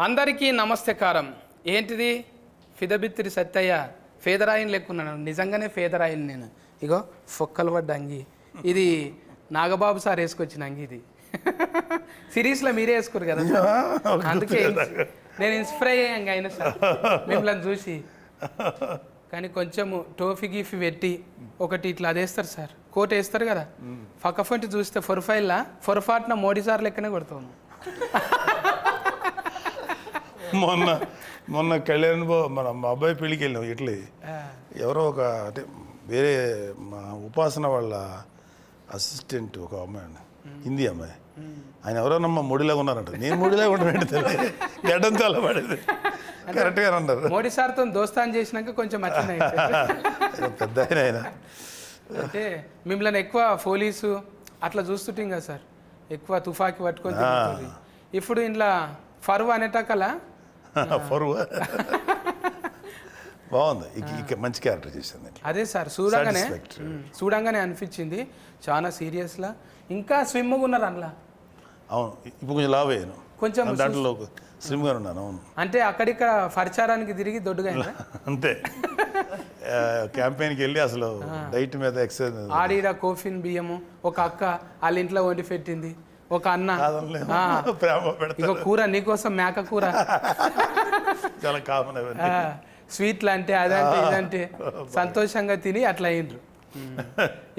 అందరికీ నమస్తకారం. ఏంటిది ఫిదబిత్తిరి సత్తయ్య ఫేదరాయిని లెక్కున్నాను. నిజంగానే ఫేదరాయిని నేను. ఇగో ఫొక్కలు పడ్డ అంగి. ఇది నాగబాబు సార్ వేసుకొచ్చిన అంగి. ఇది సిరీస్లో మీరే వేసుకోరు కదా, అందుకే నేను ఇన్స్పైర్ అయ్యాను అయినా సార్ మిమ్మల్ని చూసి. కానీ కొంచెము టోఫీ గీఫీ పెట్టి ఒకటి ఇట్లా అదేస్తారు సార్, కోట్ వేస్తారు కదా, ఫకఫంటి చూస్తే ఫొరఫైల్లా ఫొరఫాట్న మోడీ సార్ లెక్కనే కొడతాము. మొన్న కళ్యాణ్ మన మా అబ్బాయి పెళ్ళికి వెళ్ళినాం. ఇట్లే ఎవరో ఒక అంటే వేరే మా ఉపాసన వాళ్ళ అసిస్టెంట్ ఒక అమ్మాయి అండి, హిందీ అమ్మాయి. ఆయన ఎవరోనమ్మా మోడీలాగా ఉన్నారంట. నేను మోడీలాగా ఉంటాను తెలియదు, గడ్డం చాలా పడేది. కరెక్ట్గా అన్నారు. మోడీ సార్తో దోస్తాన్ చేసినాక కొంచెం పెద్ద ఆయన. అంటే మిమ్మల్ని ఎక్కువ పోలీసు అట్లా చూస్తుంటాం కదా సార్, ఎక్కువ తుఫాకి పట్టుకొని తిరుగుతుంది. ఇప్పుడు ఇంట్లో ఫరువు అనేటకలా ఫరువు బాగుంది, ఇక మంచి క్యారెక్టర్ చేసింది. అదే సార్ చూడంగానే అనిపించింది చాలా సీరియస్లా. ఇంకా స్విమ్గా ఉన్నారు అందులో. అవును, ఇప్పుడు కొంచెం లావ్ అయ్యాను, కొంచెం దాంట్లో స్లిమ్గా ఉన్నాను. అవును, అంటే అక్కడిక్కడ పరిచారానికి తిరిగి దొడ్డుగా అంతే. క్యాంపెయిన్కి వెళ్ళి అసలు డైట్ మీద ఎక్సర్సైజ్. ఆడిడ కోఫిన్ బియ్యము ఒక అక్క వాళ్ళ ఇంట్లో వండి పెట్టింది, ఒక అన్న ఇక కూర నీకోసం మేక కూర చాలా కామన్. స్వీట్లు అంటే అదంటే ఇదంటే సంతోషంగా తిని అట్లా అయ్యిండ్రు.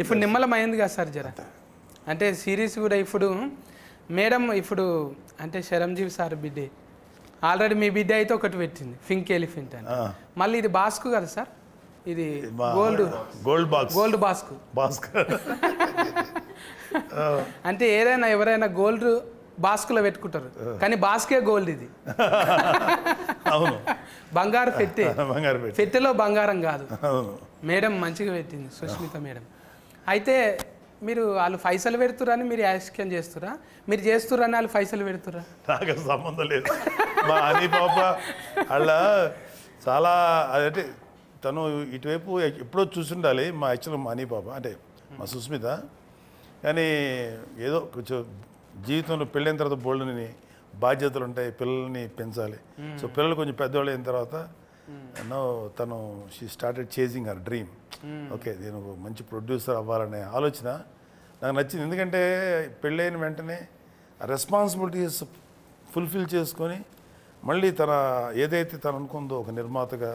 ఇప్పుడు నిమ్మలమైంది కదా సార్ జర. అంటే సిరీస్ కూడా ఇప్పుడు మేడం ఇప్పుడు అంటే శరంజీవి సార్ బిడ్డే ఆల్రెడీ మీ బిడ్డ అయితే ఒకటి పెట్టింది, పింక్ ఎలిఫెంట్ అని. మళ్ళీ ఇది బాస్కు కదా సార్, ఇది గోల్డ్ బాస్కు. అంటే ఏదైనా ఎవరైనా గోల్డ్ బాస్కులో పెట్టుకుంటారు, కానీ బాస్కే గోల్డ్. ఇది బంగారు పెట్టే, పెట్టెలో బంగారం కాదు. మేడం మంచిగా పెట్టింది సుష్మిత మేడం. అయితే మీరు వాళ్ళు పైసలు పెడుతురని మీరు యాక్షన్ చేస్తురా, మీరు చేస్తురని వాళ్ళు పైసలు పెడుతురా? నాకు సంబంధం లేదు. మా హనీ పాప వాళ్ళ చాలా అదంటే తను ఇటువైపు ఎప్పుడో చూసుండాలి. మా యాక్చువల్ మా హనీ పాప అంటే మా సుస్మిత. కానీ ఏదో కొంచెం జీవితంలో పెళ్ళైన తర్వాత బోల్డ్ని బాధ్యతలు ఉంటాయి, పిల్లల్ని పెంచాలి. సో పిల్లలు కొంచెం పెద్దవాళ్ళు అయిన తర్వాత తను she started chasing her dream. Okay, నేను మంచి ప్రొడ్యూసర్ అవ్వాలనే ఆలోచన నాకు నచ్చింది. ఎందుకంటే పెళ్ళైన వెంటనే ఆ రెస్పాన్సిబిలిటీస్ ఫుల్ఫిల్ చేసుకొని మళ్ళీ తన ఏదైతే తను అనుకుందో ఒక నిర్మాతగా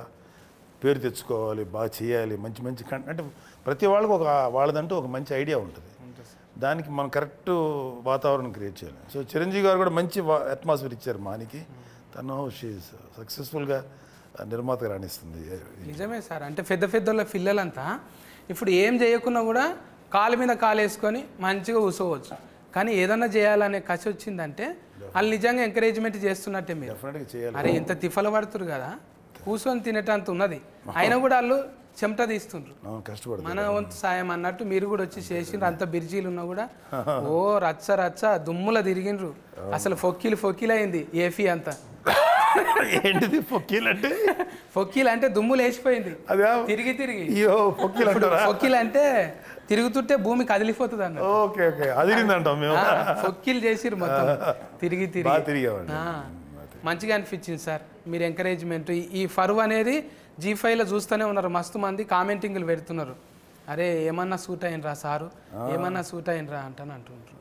పేరు తెచ్చుకోవాలి, బాగా చేయాలి, మంచి మంచి అంటే ప్రతి వాళ్ళకు ఒక వాళ్ళదంటూ ఒక మంచి ఐడియా ఉంటుంది. దానికి మనం కరెక్ట్ వాతావరణం క్రియేట్ చేయాలి. సో చిరంజీవి గారు కూడా మంచి అట్మాస్ఫియర్ ఇచ్చారు మానికి. తను సక్సెస్ఫుల్గా నిర్మాతగా రాణిస్తుంది. నిజమే సార్. అంటే పెద్ద పెద్దల పిల్లలంతా ఇప్పుడు ఏం చేయకున్నా కూడా కాలు మీద కాలు వేసుకొని మంచిగా కూర్చోవచ్చు. కానీ ఏదన్నా చేయాలనే కసి వచ్చిందంటే వాళ్ళు నిజంగా ఎంకరేజ్మెంట్ చేస్తున్నట్టే. మీరు డెఫినెట్గా చేయాలి. అరే ఇంత తిఫలు పడుతురు కదా, కూర్చొని తినేటంత ఉన్నది, అయినా కూడా వాళ్ళు చెమట తీస్తుండ్రు. కష్టపడు మన వంతు సాయం అన్నట్టు మీరు కూడా వచ్చి చేసిండ్రు. అంత బిర్జీలు ఉన్నా కూడా ఓ రచ్చ దుమ్ముల తిరిగిండ్రు. అసలు ఫొక్కీలు అయింది ఏఫీ అంతా. ఏంటిది ఫొక్కీలు అంటే? ఫొక్కీలు అంటే దుమ్ములు వేసిపోయింది తిరిగి. ఫొక్కీలు అంటే తిరుగుతుంటే భూమి కదిలిపోతుంది అన్న. ఓకే ఓకే, అదిరిందంటాం మేము. ఫొక్కీలు చేసిర్రు మొత్తం తిరిగి. మంచిగా అనిపించింది సార్ మీరు ఎంకరేజ్మెంట్. ఈ ఫరువు అనేది G5లో చూస్తూనే ఉన్నారు, మస్తు మంది కామెంటింగ్లు పెడుతున్నారు. అరే ఏమన్నా సూట్ అయినరా సారు, ఏమన్నా సూట్ అయినరా అంటుంటారు.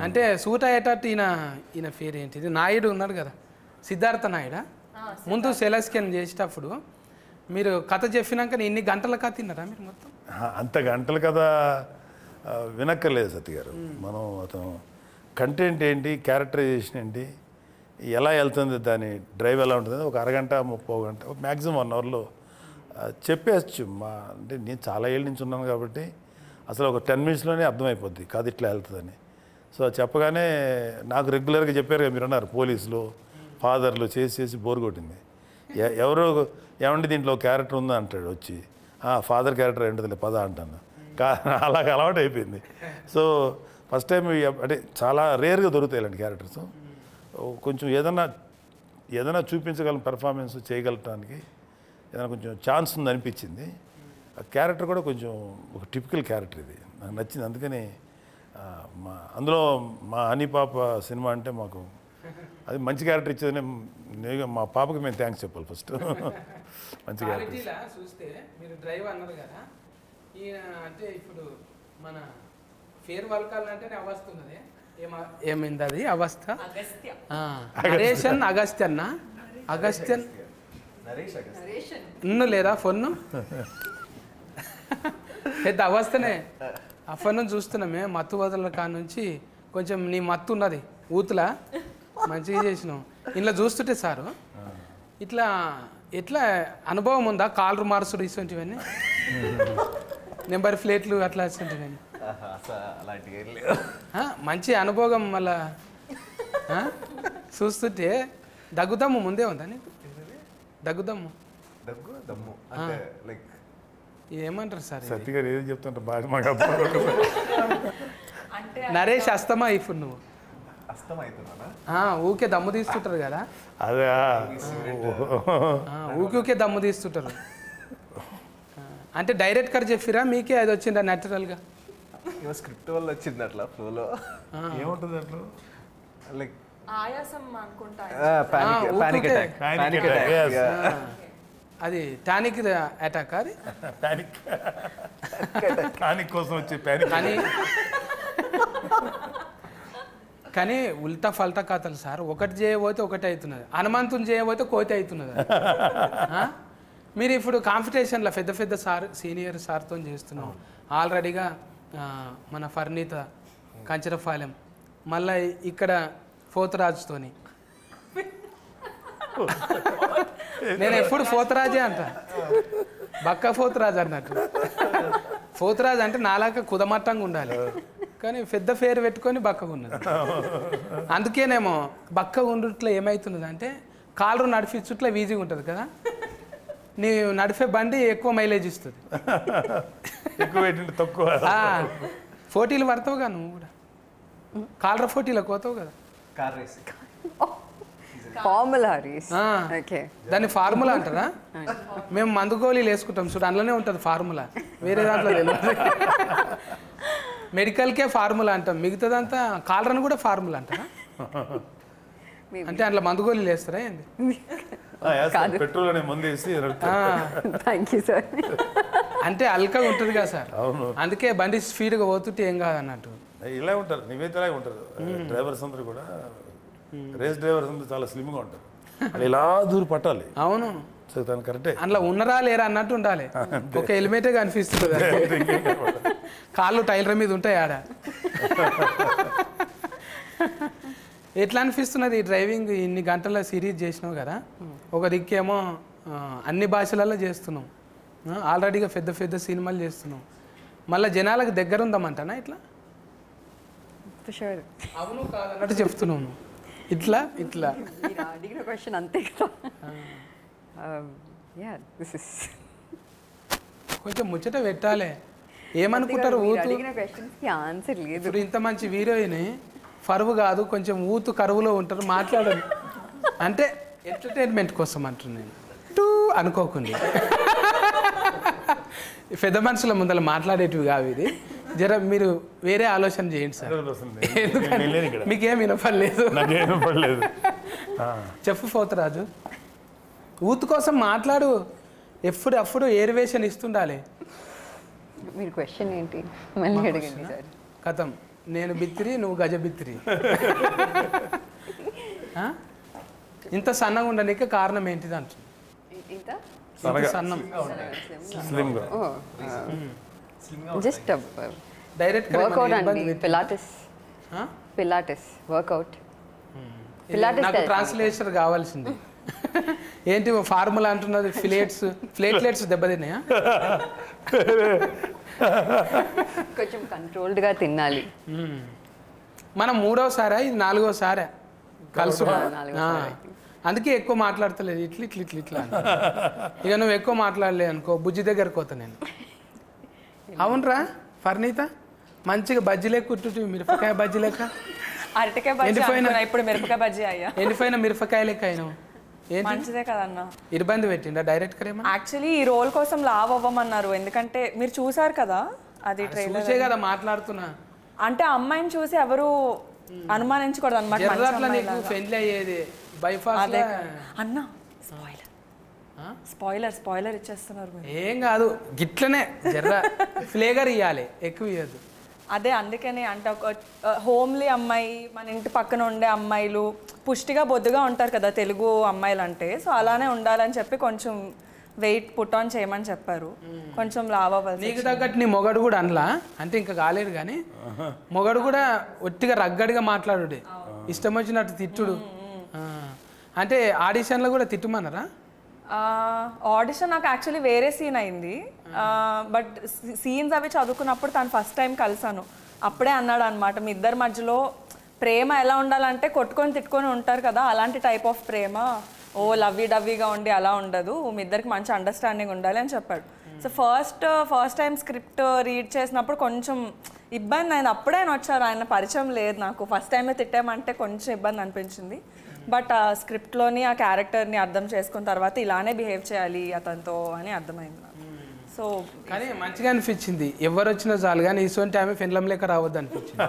అంటే సూట్ అయ్యేటట్టు ఈయన పేరు ఏంటిది, నాయుడు ఉన్నాడు కదా, సిద్ధార్థ నాయుడా. ముందు సెలస్కెన్ చేసేటప్పుడు మీరు కథ చెప్పినాక ఇన్ని గంటల కథ తిన్నారా మీరు మొత్తం? అంత గంటల కథ వినక్కర్లేదు సత్య గారు. మనం అతను కంటెంట్ ఏంటి, క్యారెక్టరైజేషన్ ఏంటి, ఎలా వెళ్తుంది, దాని డ్రైవ్ ఎలా ఉంటుంది, ఒక అరగంట 30 గంట మ్యాక్సిమం 1 అవర్లో చెప్పేయచ్చు. అంటే నేను చాలా ఏళ్ళ నుంచి ఉన్నాను కాబట్టి అసలు ఒక 10 మినిట్స్లోనే అర్థమైపోద్ది కాదు ఇట్లా వెళ్తుందని. సో చెప్పగానే నాకు రెగ్యులర్గా చెప్పారు కదా, మీరు అన్నారు పోలీసులు ఫాదర్లు చేసి బోర్ కొట్టింది. ఎవరో ఏమంటే దీంట్లో క్యారెక్టర్ ఉందా అంటాడు వచ్చి, ఫాదర్ క్యారెక్టర్ ఏంటది పద అంటాను. అలాగ అలవాటు అయిపోయింది. సో ఫస్ట్ టైం అంటే చాలా రేర్గా దొరుకుతాయి ఇలాంటి క్యారెక్టర్స్. కొంచెం ఏదైనా చూపించగలం, పెర్ఫార్మెన్స్ చేయగలటానికి ఏదైనా కొంచెం ఛాన్స్ ఉంది అనిపించింది. ఆ క్యారెక్టర్ కూడా కొంచెం ఒక టిపికల్ క్యారెక్టర్, ఇది నాకు నచ్చింది. అందుకని అందులో మా హనీ పాప సినిమా అంటే మాకు అది మంచి క్యారెక్టర్ ఇచ్చేదని మా పాపకి మేము థ్యాంక్స్ చెప్పాలి ఫస్ట్. మంచి క్యారెక్టర్. క్వాలిటీలా చూస్తే మీరు డ్రైవ్ అన్నారు కదా, ఈయన అంటే ఇప్పుడు మన ఫేర్ వల్కాలంటేనే అవస్థ ఉన్నది. ఏమైంది అది అవస్థ? నరేషన్ అగస్త్యన్న అగస్త్యన్ ఇన్ను లేదా ఫోన్ పెద్ద అవస్థనే. ఆ ఫోన్ చూస్తున్నామే మత్తు వదల కాడ నుంచి కొంచెం నీ మత్తు ఉన్నది ఊతులా మంచిగా చేసినావు. ఇలా చూస్తుంటే సారు ఇట్లా ఎట్లా అనుభవం ఉందా? కాలర్ మార్సుడు ఇటువంటివన్నీ నెంబర్ ప్లేట్లు అట్లా ఇటువంటివన్నీ మంచి అనుభవం. మళ్ళా చూస్తుంటే దగ్గుదమ్ము ముందే ఉందా నీకు? దగ్గుదమ్ము ఏమంటారు సార్? సత్య గారు ఏది చెప్తుంటారు బాగా మాకు నరేష్ అస్తమా ఇప్పుడు నువ్వు ఊకే దమ్ము తీస్తుంటారు కదా, అదే ఊకే దమ్ము తీస్తుంటారు. అంటే డైరెక్ట్ గా చెప్పిరా మీకే అది వచ్చిందా న్యాచురల్గా? స్క్రిప్ట్ వల్ల వచ్చింది అట్లా ఫ్లోలో. ఏముంటుంది అట్లా లైక్ ఆయాసం అనుకుంటా. Panic attack. అది టానిక్ అటాక్. అది పానిక్ కోసం వచ్చే పానిక్. కానీ ఉల్టా ఫల్టా కథలు సార్. ఒకటి చేయబోతే ఒకటి అవుతున్నది, హనుమంతుని చేయబోతే కోతి అవుతున్నది. మీరు ఇప్పుడు కాంపిటీషన్లో పెద్ద పెద్ద సార్ సీనియర్ సార్తో చేస్తున్నాం ఆల్రెడీగా. మన ఫర్నీత కంచరపాలెం, మళ్ళీ ఇక్కడ పోతరాజుతోని. నేను ఎప్పుడు పోతరాజే అంట, బక్క పోతరాజు అన్నట్టు. పోతరాజు అంటే నాలాగా కుదమట్టంగా ఉండాలి, కానీ పెద్ద పేరు పెట్టుకొని బక్కగా ఉన్నది. అందుకేనేమో బక్కగా ఉండుట్లో ఏమవుతున్నది అంటే కాళ్ళు నడిపించుట్లో ఈజీగా ఉంటుంది కదా, నీ నడిపే బండి ఎక్కువ మైలేజ్ ఇస్తుంది. ఎక్కువ పెట్టింటే తక్కువ. పోటీలు పడతావుగా నువ్వు కూడా, కాలర పోటీలకు పోతావు కదా. Car race. Formula race. దాన్ని ఫార్ములా అంటారా? మేము మందు గోళీలు వేసుకుంటాం చూడు, అందులోనే ఉంటుంది ఫార్ములా, వేరే దాంట్లో తెలియదు. మెడికల్కే ఫార్ములా అంటాం, మిగతాదంతా కాలరని కూడా ఫార్ములా అంటారా? అంటే అందులో మందు గోళీలు వేస్తారా ఏంది? పెట్రోల్ అనే మందు వేసి థ్యాంక్ యూ సార్. అంటే అల్కగా ఉంటుంది కదా సార్, అందుకే బండి స్పీడ్గా పోతుంటే ఏం కాదు అన్నట్టు. ఇలా ఉంటారు, నివేదిలాగా ఉంటారు డ్రైవర్స్ అందరూ కూడా. రేస్ డ్రైవర్స్ అందరూ చాలా స్లిమ్గా ఉంటారు, అది ఇలా దూరం పట్టాలి. అవును, దాని కరెక్టే. అందులో ఉన్నరా లేరా అన్నట్టు ఉండాలి. ఒక హెల్మెటే కనిపిస్తుంది, కాళ్ళు టైలర్ మీద ఉంటాయి ఆడ. ఎట్లా అనిపిస్తున్నది ఈ డ్రైవింగ్? ఇన్ని గంటల సిరీస్ చేసినావు కదా, ఒక దిక్కేమో అన్ని భాషలలో చేస్తున్నాం, ఆల్రెడీగా పెద్ద పెద్ద సినిమాలు చేస్తున్నాం, మళ్ళీ జనాలకు దగ్గర ఉందామంటానా ఇట్లా? అవును కాదన్నట్టు చెప్తున్నాను. ఇట్లా ఇట్లా అడిగిన క్వశ్చన్ అంతే కదా. కొంచెం ముచ్చట పెట్టాలి. ఏమనుకుంటారు ఊతు? అడిగిన క్వశ్చన్కి ఆన్సర్ లేదు. ఇప్పుడు ఇంత మంచి హీరోయిన్ ఫరువు కాదు, కొంచెం ఊతు కరువులో ఉంటారు, మాట్లాడదు అంటే ఎంటర్టైన్మెంట్ కోసం అంటున్నాను. టూ అనుకోకుండా పెద్ద మనుషుల ముందర మాట్లాడేటివి కావు ఇది. జర మీరు వేరే ఆలోచన చేయండి సార్, మీకేం వినపడలేదు. చెప్పు పోతరాజు, ఊతు కోసం మాట్లాడు, ఎప్పుడు ఏరివేషన్ ఇస్తుండాలి. మీరు క్వశ్చన్ ఏంటి మళ్ళీ అడగండి సార్. కథం, నేను బిత్తిరి నువ్వు గజ బిత్తిరి. ఇంత సన్నగా ఉండడానికి కారణం ఏంటిది అంటున్నా? సన్నం జస్ట్ డైరెక్ట్ వర్కౌట్ అండి. Pilates workout. నాకు ట్రాన్స్లేషన్ కావాల్సింది. ఏంటి ఫార్ములా అంటున్నది? ప్లేట్లెట్స్ దెబ్బతిన్నాయా? కొంచెం కంట్రోల్డ్గా తినాలి. మనం 3వసారా ఇది 4వసారా కలుసు? అందుకే ఎక్కువ మాట్లాడతలేదు, ఇట్లా ఇట్లా ఇట్లా ఇట్లా. ఇక నువ్వు ఎక్కువ మాట్లాడలే అనుకో, బుజ్జి దగ్గరకు పోతా నేను. అవునరా ఫర్నీత, మంచిగా బజ్జీ లెక్క కుట్టు, మిరపకాయ బజ్జీ లెక్క. అరటికాయ బజ్జీ అనుకున్నా, ఇప్పుడు మిరపకాయ బజ్జీ అయ్యా. ఎండిపోయిన మిరపకాయ లెక్క అయినావు. మంచిదే కదన్నా. ఇబ్బంది పెట్టిండా డైరెక్ట్ గా? యాక్చువల్లీ ఈ రోల్ కోసం లావ్ అవ్వమన్నారు, ఎందుకంటే మీరు చూసారు కదా అది ట్రైలర్ కదా మాట్లాడుతున్నా. అంటే అమ్మాయిని చూసి ఎవరు అనుమానించకూడదు అనమాట జర్రాట్లా నీకు పెళ్లి అయ్యేది బైపాస్ అదే అన్న స్పాయిలర్ ఇచ్చేస్తున్నారు మీరు. ఏం కాదు గిట్లనే జర్ర ఫ్లేగర్ ఇవ్వాలి, ఎక్కువ ఇవ్వద్దు. అదే అందుకని అంటే ఒక హోమ్లీ అమ్మాయి, మన ఇంటి పక్కన ఉండే అమ్మాయిలు పుష్టిగా బొద్దుగా ఉంటారు కదా తెలుగు అమ్మాయిలు అంటే, సో అలానే ఉండాలని చెప్పి కొంచెం వెయిట్ పుట్ ఆన్ చేయమని చెప్పారు. కొంచెం లావ్ అవ్వాలి. నీకు తగ్గట్టు నీ మొగడు కూడా అనలా అంటే ఇంకా కాలేదు కానీ మొగడు కూడా ఒట్టిగా రగ్గడిగా మాట్లాడు, ఇష్టం వచ్చినట్టు తిట్టుడు. అంటే ఆడిషన్లో కూడా తిట్టుమన్నారా? ఆడిషన్ నాకు యాక్చువల్లీ వేరే సీన్ అయింది, బట్ సీన్స్ అవి చదువుకున్నప్పుడు తను ఫస్ట్ టైం కలిసాను. అప్పుడే అన్నాడు అనమాట, మీ ఇద్దరి మధ్యలో ప్రేమ ఎలా ఉండాలంటే కొట్టుకొని తిట్టుకొని ఉంటారు కదా, అలాంటి టైప్ ఆఫ్ ప్రేమ, ఓ లవ్వీ డవ్వీగా ఉండి అలా ఉండదు, మీ ఇద్దరికి మంచి అండర్స్టాండింగ్ ఉండాలి అని చెప్పాడు. So first time script read చేసినప్పుడు కొంచెం ఇబ్బంది అయింది. అప్పుడే ఆయన వచ్చారు, ఆయన పరిచయం లేదు నాకు, ఫస్ట్ టైమే తిట్టామంటే కొంచెం ఇబ్బంది అనిపించింది. బట్ ఆ స్క్రిప్ట్లోని ఆ క్యారెక్టర్ని అర్థం చేసుకున్న తర్వాత ఇలానే బిహేవ్ చేయాలి అతనితో అని అర్థమైంది నాకు. సో కానీ మంచిగా అనిపించింది, ఎవరు వచ్చినా చాలు కానీ ఇటువంటి ఆమె ఫిన్లం లేక రావద్దు అనిపించింది.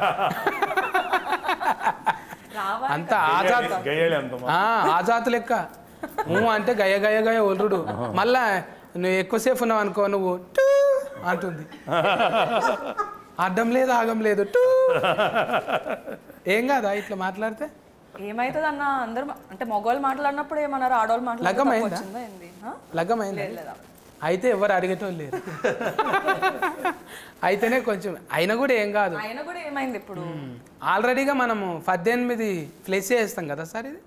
అంత ఆజాత్ లెక్క అంటే గయ గయ గయ ఒల్లుడు. మళ్ళా నువ్వు ఎక్కువసేపు ఉన్నావు అనుకో, నువ్వు టూ అంటుంది, అడ్డం లేదు ఆగం లేదు టూ. ఏం కాదా ఇట్లా మాట్లాడితే? ఏమైతుంది అన్న, అందరూ అంటే మగవాళ్ళు మాట్లాడినప్పుడు ఏమన్నారు, ఆడవాళ్ళు మాట్లాడుతుందా? లగ్గమైందా? అయితే ఎవరు అడిగేటోళ్ళు లేరు. అయితేనే కొంచెం అయినా కూడా ఏం కాదు. అయినా కూడా ఏమైంది ఇప్పుడు, ఆల్రెడీగా మనము 18 ఫ్లెస్ వేస్తాం కదా సార్, ఇది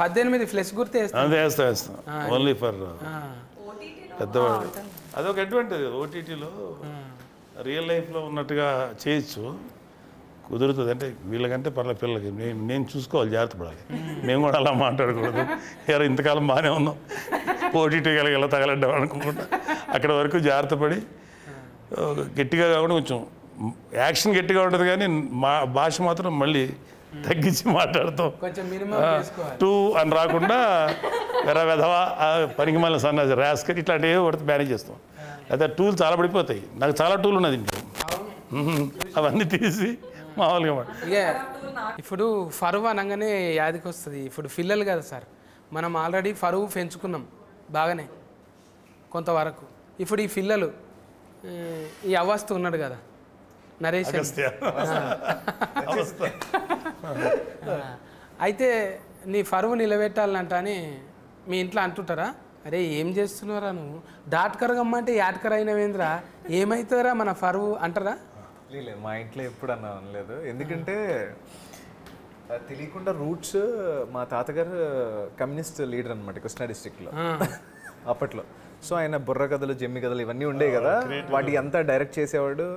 18 ఫ్లెస్ గుర్తు వేస్తాం ఓన్లీ ఫర్ పెద్దవాడు. అదొక అడ్వాంటేజ్, ఓటీటీలో రియల్ లైఫ్లో ఉన్నట్టుగా చేయొచ్చు, కుదురుతుంది. అంటే వీళ్ళకంటే పర్లేదు, పిల్లలకి నేను చూసుకోవాలి, జాగ్రత్త పడాలి. మేము కూడా అలా మాట్లాడకూడదు, ఎవరు ఇంతకాలం బాగానే ఉన్నాం ఓటీటీ ఎలా తగలడ్డాం అనుకుంటా, అక్కడ వరకు జాగ్రత్త పడి గట్టిగా కాకుండా కొంచెం యాక్షన్ గట్టిగా ఉంటుంది కానీ మా భాష మాత్రం మళ్ళీ తగ్గించి మాట్లాడతాం. టూ అని రాకుండా వెధవా పనికి మళ్ళీ సన్నాసి రాస్కర్ ఇట్లాంటివి పడితే మేనేజ్ చేస్తాం. అయితే టూల్ చాలా పడిపోతాయి, నాకు చాలా టూల్ ఉన్నది ఇంట్లో, అవన్నీ తీసి మామూలుగా ఇక ఇప్పుడు ఫరువు అనగానే యాదికి వస్తుంది. ఇప్పుడు పిల్లలు కదా సార్, మనం ఆల్రెడీ ఫరువు పెంచుకున్నాం బాగానే కొంతవరకు. ఇప్పుడు ఈ పిల్లలు ఈ అవస్థ ఉన్నాడు కదా నరేష్, అయితే నీ ఫరువు నిలబెట్టాలంట అని మీ ఇంట్లో అంటుంటారా? అరే ఏం చేస్తున్నారా నువ్వు, డాట్కర్ గమ్మంటే యాట్కర్ అయినవేంద్రా, ఏమవుతుందిరా మన ఫరువు అంటారా? లేదు, మా ఇంట్లో ఎప్పుడు అనలేదు. ఎందుకంటే తెలియకుండా రూట్స్, మా తాతగారు కమ్యూనిస్ట్ లీడర్ అనమాట కృష్ణా డిస్ట్రిక్ట్లో అప్పట్లో. సో ఆయన బుర్ర కథలు, జమ్మి కథలు ఇవన్నీ ఉండేవి కదా, వాటికి అంతా డైరెక్ట్ చేసేవాడు.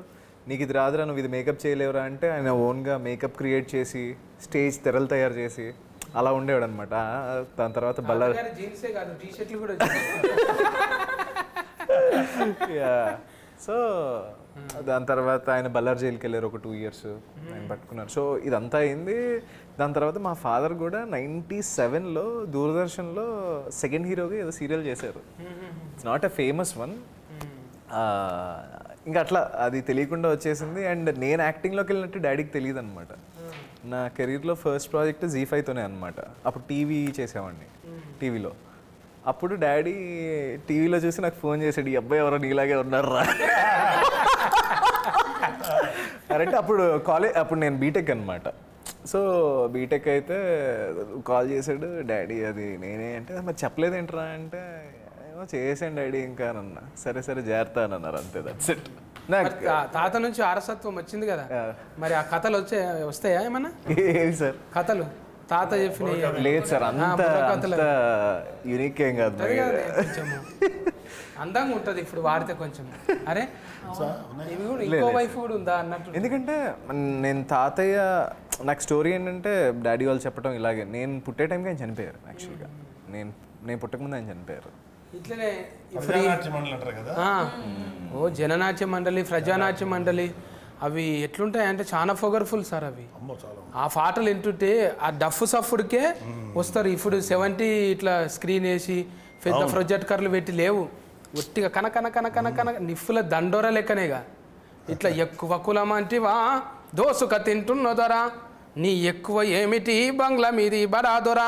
నీకు ఇది రాదురా, నువ్వు ఇది మేకప్ చేయలేవురా అంటే ఆయన ఓన్గా మేకప్ క్రియేట్ చేసి స్టేజ్ తెరలు తయారు చేసి అలా ఉండేవాడు అనమాట. దాని తర్వాత బల్లారి సో దాని తర్వాత ఆయన బల్లార్ జైలుకి వెళ్ళారు, ఒక 2 years ఆయన పట్టుకున్నారు. సో ఇదంతా అయింది. దాని తర్వాత మా ఫాదర్ కూడా 97లో దూరదర్శన్లో సెకండ్ హీరోగా ఏదో సీరియల్ చేశారు. It's not a famous one. ఇంకా అట్లా అది తెలియకుండా వచ్చేసింది. అండ్ నేను యాక్టింగ్లోకి వెళ్ళినట్టు డాడీకి తెలియదు అనమాట. నా కెరీర్లో ఫస్ట్ ప్రాజెక్ట్ ZEE5తోనే అనమాట. అప్పుడు టీవీ చేసేవాడిని, టీవీలో. అప్పుడు డాడీ టీవీలో చూసి నాకు ఫోన్ చేశాడు, ఈ అబ్బాయి ఎవరో నీలాగే ఉన్నారా అంటే అప్పుడు నేను బీటెక్ అనమాట. సో బీటెక్ అయితే కాల్ చేశాడు డాడీ, అది నేనే అంటే మరి చెప్పలేదేంట్రా అంటే ఏమో చేసాను డాడీ ఇంకా అన్నా. సరే జాగ్రత్త అని అన్నారు, అంతే, దట్స్ ఇట్. తాత నుంచి వారసత్వం వచ్చింది కదా, మరి ఆ కథలు వస్తాయా ఏమన్నా? ఏవి సార్ కథలు తాత చెప్పిన? లేదు సార్, అంత యూనిక్ ఏం కాదు, అందంగా ఉంటుంది ఇప్పుడు వాడితే కొంచెం. అరే ఇంకో వైఫ్ కూడా ఉందా అన్నట్టు. ఎందుకంటే నేను తాతయ్య, నాకు స్టోరీ ఏంటంటే డాడీ వాళ్ళు చెప్పడం ఇలాగే, నేను పుట్టే టైంకి ఆయన చనిపోయారు. యాక్చువల్గా నేను పుట్టకముందు ఆయన చనిపోయారు. ఇట్లనే జననాట్య మండలి, ప్రజానాట్య మండలి అవి ఎట్లుంటాయి అంటే చాలా పొగర్ఫుల్ సార్ అవి. ఆ పాటలు వింటుంటే ఆ డఫ్ సఫ్ఫుడికే వస్తారు. ఇప్పుడు 70 ఇట్లా స్క్రీన్ వేసి పెద్ద ప్రొజెక్టర్లు పెట్టి లేవు, ఒట్టిగా కన నిప్పుల దండోర లెక్కనేగా. ఇట్లా ఎక్కువ కులమా అంటే దోసుక తింటున్న దొర నీ ఎక్కువ ఏమిటి బంగ్లా మీది బడా దొర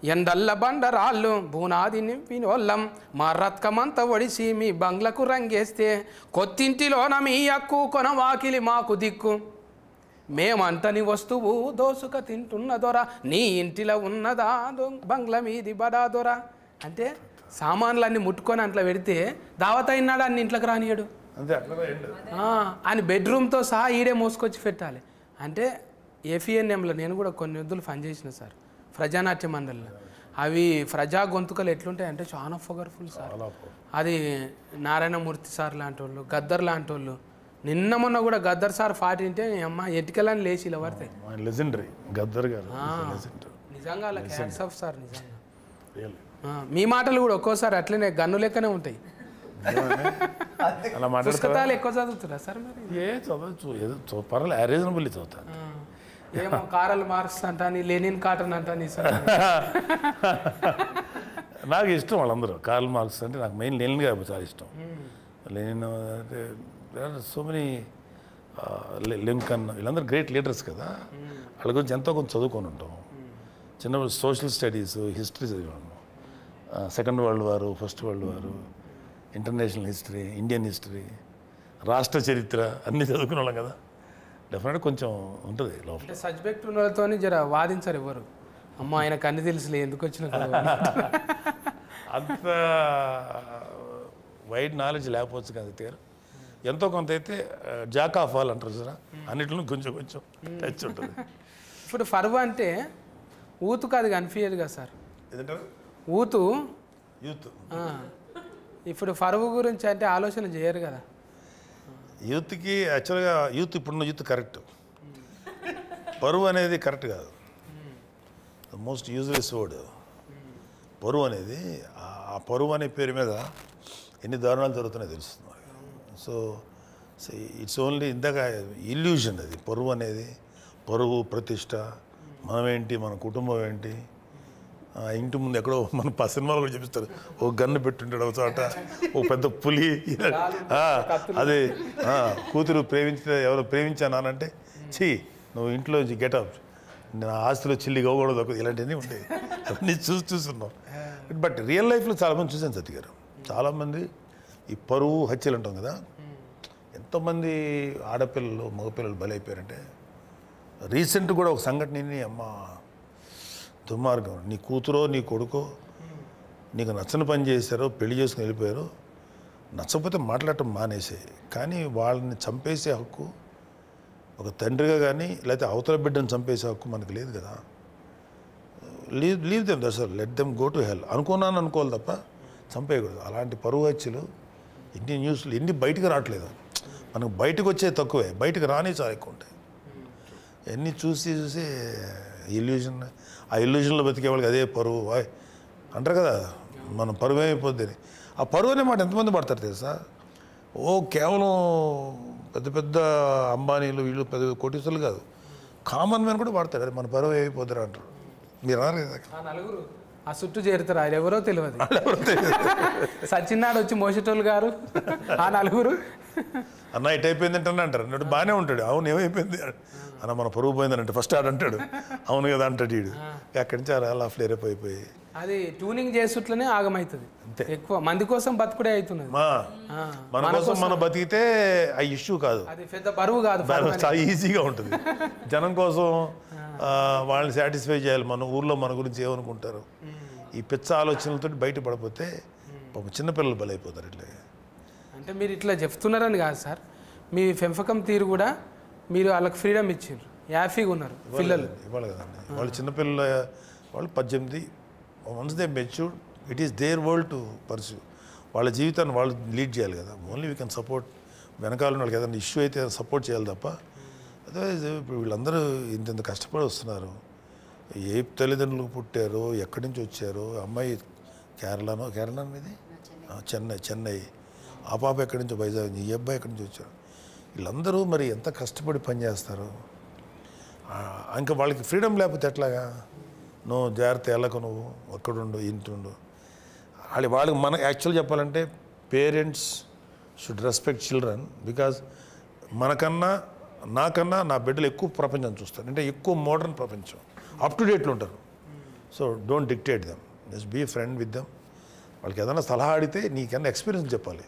ఎండల్ల బండరాళ్ళు బూనాది నింపినోళ్ళం మా రత్కమంతా ఒడిసి మీ బంగ్లకు రంగేస్తే కొత్తింటిలోన మీ అక్కు కొన వాకిలి మాకు దిక్కు మేమంటని వస్తువు దోసుక తింటున్న దొర నీ ఇంటిలో ఉన్నదా బంగ్లా మీది బడా దొర అంటే సామాన్లన్నీ ముట్టుకొని అట్లా పెడితే దావత అయినాడు అన్ని ఇంట్లోకి రానియడు అంతే అట్లా ఆయన బెడ్రూమ్తో సహా ఈడే మోసుకొచ్చి పెట్టాలి అంటే ఏఫిఎన్ఎంలో నేను కూడా కొన్ని వద్దులు పని చేసిన సార్ ప్రజానాట్య మండలిలో అవి ప్రజా గొంతుకలు ఎట్లుంటాయి అంటే చాలా పొగర్ఫుల్ సార్ అది నారాయణమూర్తి సార్ లాంటి వాళ్ళు గద్దర్ లాంటి వాళ్ళు నిన్న మొన్న కూడా గద్దర్ సార్ పాట వింటే అమ్మ ఎటుకెళ్ళని లేచి ఇలా పడతాయి లెజెండరీ గద్దర్ గారు నిజంగా అలా హ్యాట్స్ ఆఫ్ సార్ నిజంగా మీ మాటలు కూడా ఒక్కోసారి అట్లనే గన్ను లెక్కనే ఉంటాయి అలా పుస్తకాలు ఎక్కువ చదువుతురా సార్ మరి ఏ చదవచ్చు ఏదో పర్వాలేదు రీజనబుల్లీ చదువుతాను ఏమో కారల్ మార్క్స్ అంటాని లెనిన్ కాటన్ అంటాని సార్ నాకు ఇష్టం వాళ్ళందరూ కార్ల్ మార్క్స్ అంటే నాకు మెయిన్ లెనిన్ గారు చాలా ఇష్టం లెనిన్ అంటే సో మెనీ లింకన్ వీళ్ళందరూ గ్రేట్ లీడర్స్ కదా వాళ్ళ గురించి ఎంతో కొంత చదువుకొని ఉంటాం చిన్నప్పుడు సోషల్ స్టడీస్ హిస్టరీ చదివాను సెకండ్ వరల్డ్ వారు ఫస్ట్ వరల్డ్ వారు ఇంటర్నేషనల్ హిస్టరీ ఇండియన్ హిస్టరీ రాష్ట్ర చరిత్ర అన్నీ చదువుకునే వాళ్ళం కదా డెఫినెట్గా కొంచెం ఉంటుంది లోపల అంటే సబ్జెక్ట్ ఉన్న వాళ్ళతో జర వాదించరు ఎవరు అమ్మ ఆయనకు అన్ని తెలుసులే ఎందుకు వచ్చిన అంత వైడ్ నాలెడ్జ్ లేకపోవచ్చు కదా తీరు ఎంతో కొంత అయితే జాక్ ఆఫ్ ఆల్ అంటారు సార్ అన్నింటిలో కొంచెం కొంచెం టచ్ ఉంటుంది ఇప్పుడు ఫర్వ్ అంటే ఊతుకు అది కనిపించదు కదా సార్ ఏదంటారు ఊతు యూత్ ఇప్పుడు ఫర్వ్ గురించి అంటే ఆలోచన చేయరు కదా యూత్కి యాక్చువల్గా యూత్ ఇప్పుడున్న యూత్ కరెక్ట్ పరువు అనేది కరెక్ట్ కాదు ద మోస్ట్ యూజ్లెస్ వర్డ్ పరువు అనేది ఆ పరువు అనే పేరు మీద ఎన్ని దారుణాలు జరుగుతున్నాయో తెలుస్తుంది సో ఇట్స్ ఓన్లీ ఇందాక ఇల్యూషన్ అది పరువు అనేది పరువు ప్రతిష్ట మనమేంటి మన కుటుంబం ఏంటి ఇంటి ముందు ఎక్కడో మన సినిమాలు కూడా చూపిస్తారు ఓ గన్ను పెట్టుంటాడు ఒక చోట ఓ పెద్ద పులి అది కూతురు ప్రేమించిన ఎవరు ప్రేమించానంటే ఛీ నువ్వు ఇంట్లో గెటప్ నా ఆస్తిలో చిల్లి గోగూడదు ఇలాంటివన్నీ ఉంటాయి అవన్నీ చూస్తున్నాం బట్ రియల్ లైఫ్లో చాలామంది చూసాను సత్య గారు చాలామంది ఈ పరువు హత్యలు అంటాం కదా ఎంతోమంది ఆడపిల్లలు మగపిల్లలు బలైపోయారంటే రీసెంట్ కూడా ఒక సంఘటనని అమ్మ దుర్మార్గం నీ కూతురో నీ కొడుకో నీకు నచ్చని పని చేశారో పెళ్లి చేసుకుని వెళ్ళిపోయారో నచ్చకపోతే మాట్లాడటం మానేసాయి కానీ వాళ్ళని చంపేసే హక్కు ఒక తండ్రిగా కానీ లేకపోతే అవతల బిడ్డను చంపేసే హక్కు మనకు లేదు కదా leave them that's all let them go to hell అనుకోవాలి తప్ప చంపేయకూడదు అలాంటి పరువు హత్యలు ఎన్ని న్యూస్లు ఎన్ని బయటకు రావట్లేదు మనకు బయటకు వచ్చేది తక్కువే బయటకు రాని చాలా ఎక్కువ ఉంటాయి ఎన్ని చూసి ఇల్యూజన్ ఆ ఇల్యూజన్లో బతికే వాళ్ళకి అదే పరువు అంటారు కదా మనం పరువు ఏమైపోద్ది అని ఆ పరువు అనే మాట ఎంతమంది పడతారు తెలుసా కేవలం పెద్ద పెద్ద అంబానీలు వీళ్ళు పెద్ద కోటీసులు కాదు కామన్ మ్యాన్ కూడా వాడతారు అదే మన పరువు ఏమైపోతారు అంటారు మీరు నలుగురు ఆ చుట్టూ చేరుతారు ఆయన ఎవరో తెలియదు సచిన్నాడు వచ్చి మోసేటోళ్ళు గారు ఆ నలుగురు అన్న ఇటు అయిపోయిందంటే అంటారు అన్నట్టు బాగానే ఉంటాడు అవును ఏమైపోయింది అన్న మన పరువు పోయిందని ఫస్ట్ ఆడంటాడు అవును కదా అంటాడు వీడు అక్కడి నుంచి అలా ఫ్లేరప్ అయిపోయి అది ట్యూనింగ్ చేసుట్లనే ఆగమవుతుంది ఎక్కువ మంది కోసం బతుకుడే అవుతున్నది మన కోసం మనం బతికితే ఆ ఇష్యూ కాదు అది పెద్ద బరువు కాదు చాలా ఈజీగా ఉంటుంది జనం కోసం వాళ్ళని సాటిస్ఫై చేయాలి మన ఊర్లో మన గురించి ఏమనుకుంటారు ఈ పిచ్చ ఆలోచనలతో బయటపడిపోతే చిన్నపిల్లలు బలైపోతారు ఇట్లా అంటే మీరు ఇట్లా చెప్తున్నారని కాదు సార్ మీ పెంపకం తీరు కూడా మీరు వాళ్ళకి ఫ్రీడమ్ ఇచ్చారు హ్యాపీగా ఉన్నారు పిల్లలు ఇవ్వాలి కదండి వాళ్ళు చిన్నపిల్లల వాళ్ళు 18 once they matured it is their world to pursue వాళ్ళ జీవితాన్ని వాళ్ళు లీడ్ చేయాలి కదా ఓన్లీ వీ కెన్ సపోర్ట్ వెనకాల వాళ్ళకి ఏదైనా ఇష్యూ అయితే సపోర్ట్ చేయాలి తప్ప అదర్వైజ్ ఇప్పుడు వీళ్ళందరూ ఇంత కష్టపడి వస్తున్నారు ఏ తల్లిదండ్రులకు పుట్టారో ఎక్కడి నుంచి వచ్చారో అమ్మాయి కేరళ మీది చెన్నై ఆ పాప ఎక్కడి నుంచో వైజాగ్ ఈ అబ్బాయి ఎక్కడి నుంచి వచ్చారు వీళ్ళందరూ మరి ఎంత కష్టపడి పనిచేస్తారు ఇంకా వాళ్ళకి ఫ్రీడమ్ లేకపోతే ఎట్లాగా నువ్వు జాగ్రత్త వెళ్ళకు నువ్వు ఒక్కడుండు ఇంటుండు వాళ్ళకి మన యాక్చువల్ చెప్పాలంటే parents should respect children because మనకన్నా నాకన్నా నా బిడ్డలు ఎక్కువ ప్రపంచం చూస్తారు, అంటే ఎక్కువ మోడర్న్ ప్రపంచం, అప్ టు డేట్లో ఉంటారు. So don't dictate them, just be friend with them. వాళ్ళకి ఏదైనా సలహా అడిగితే నీకన్నా ఎక్స్పీరియన్స్ చెప్పాలి,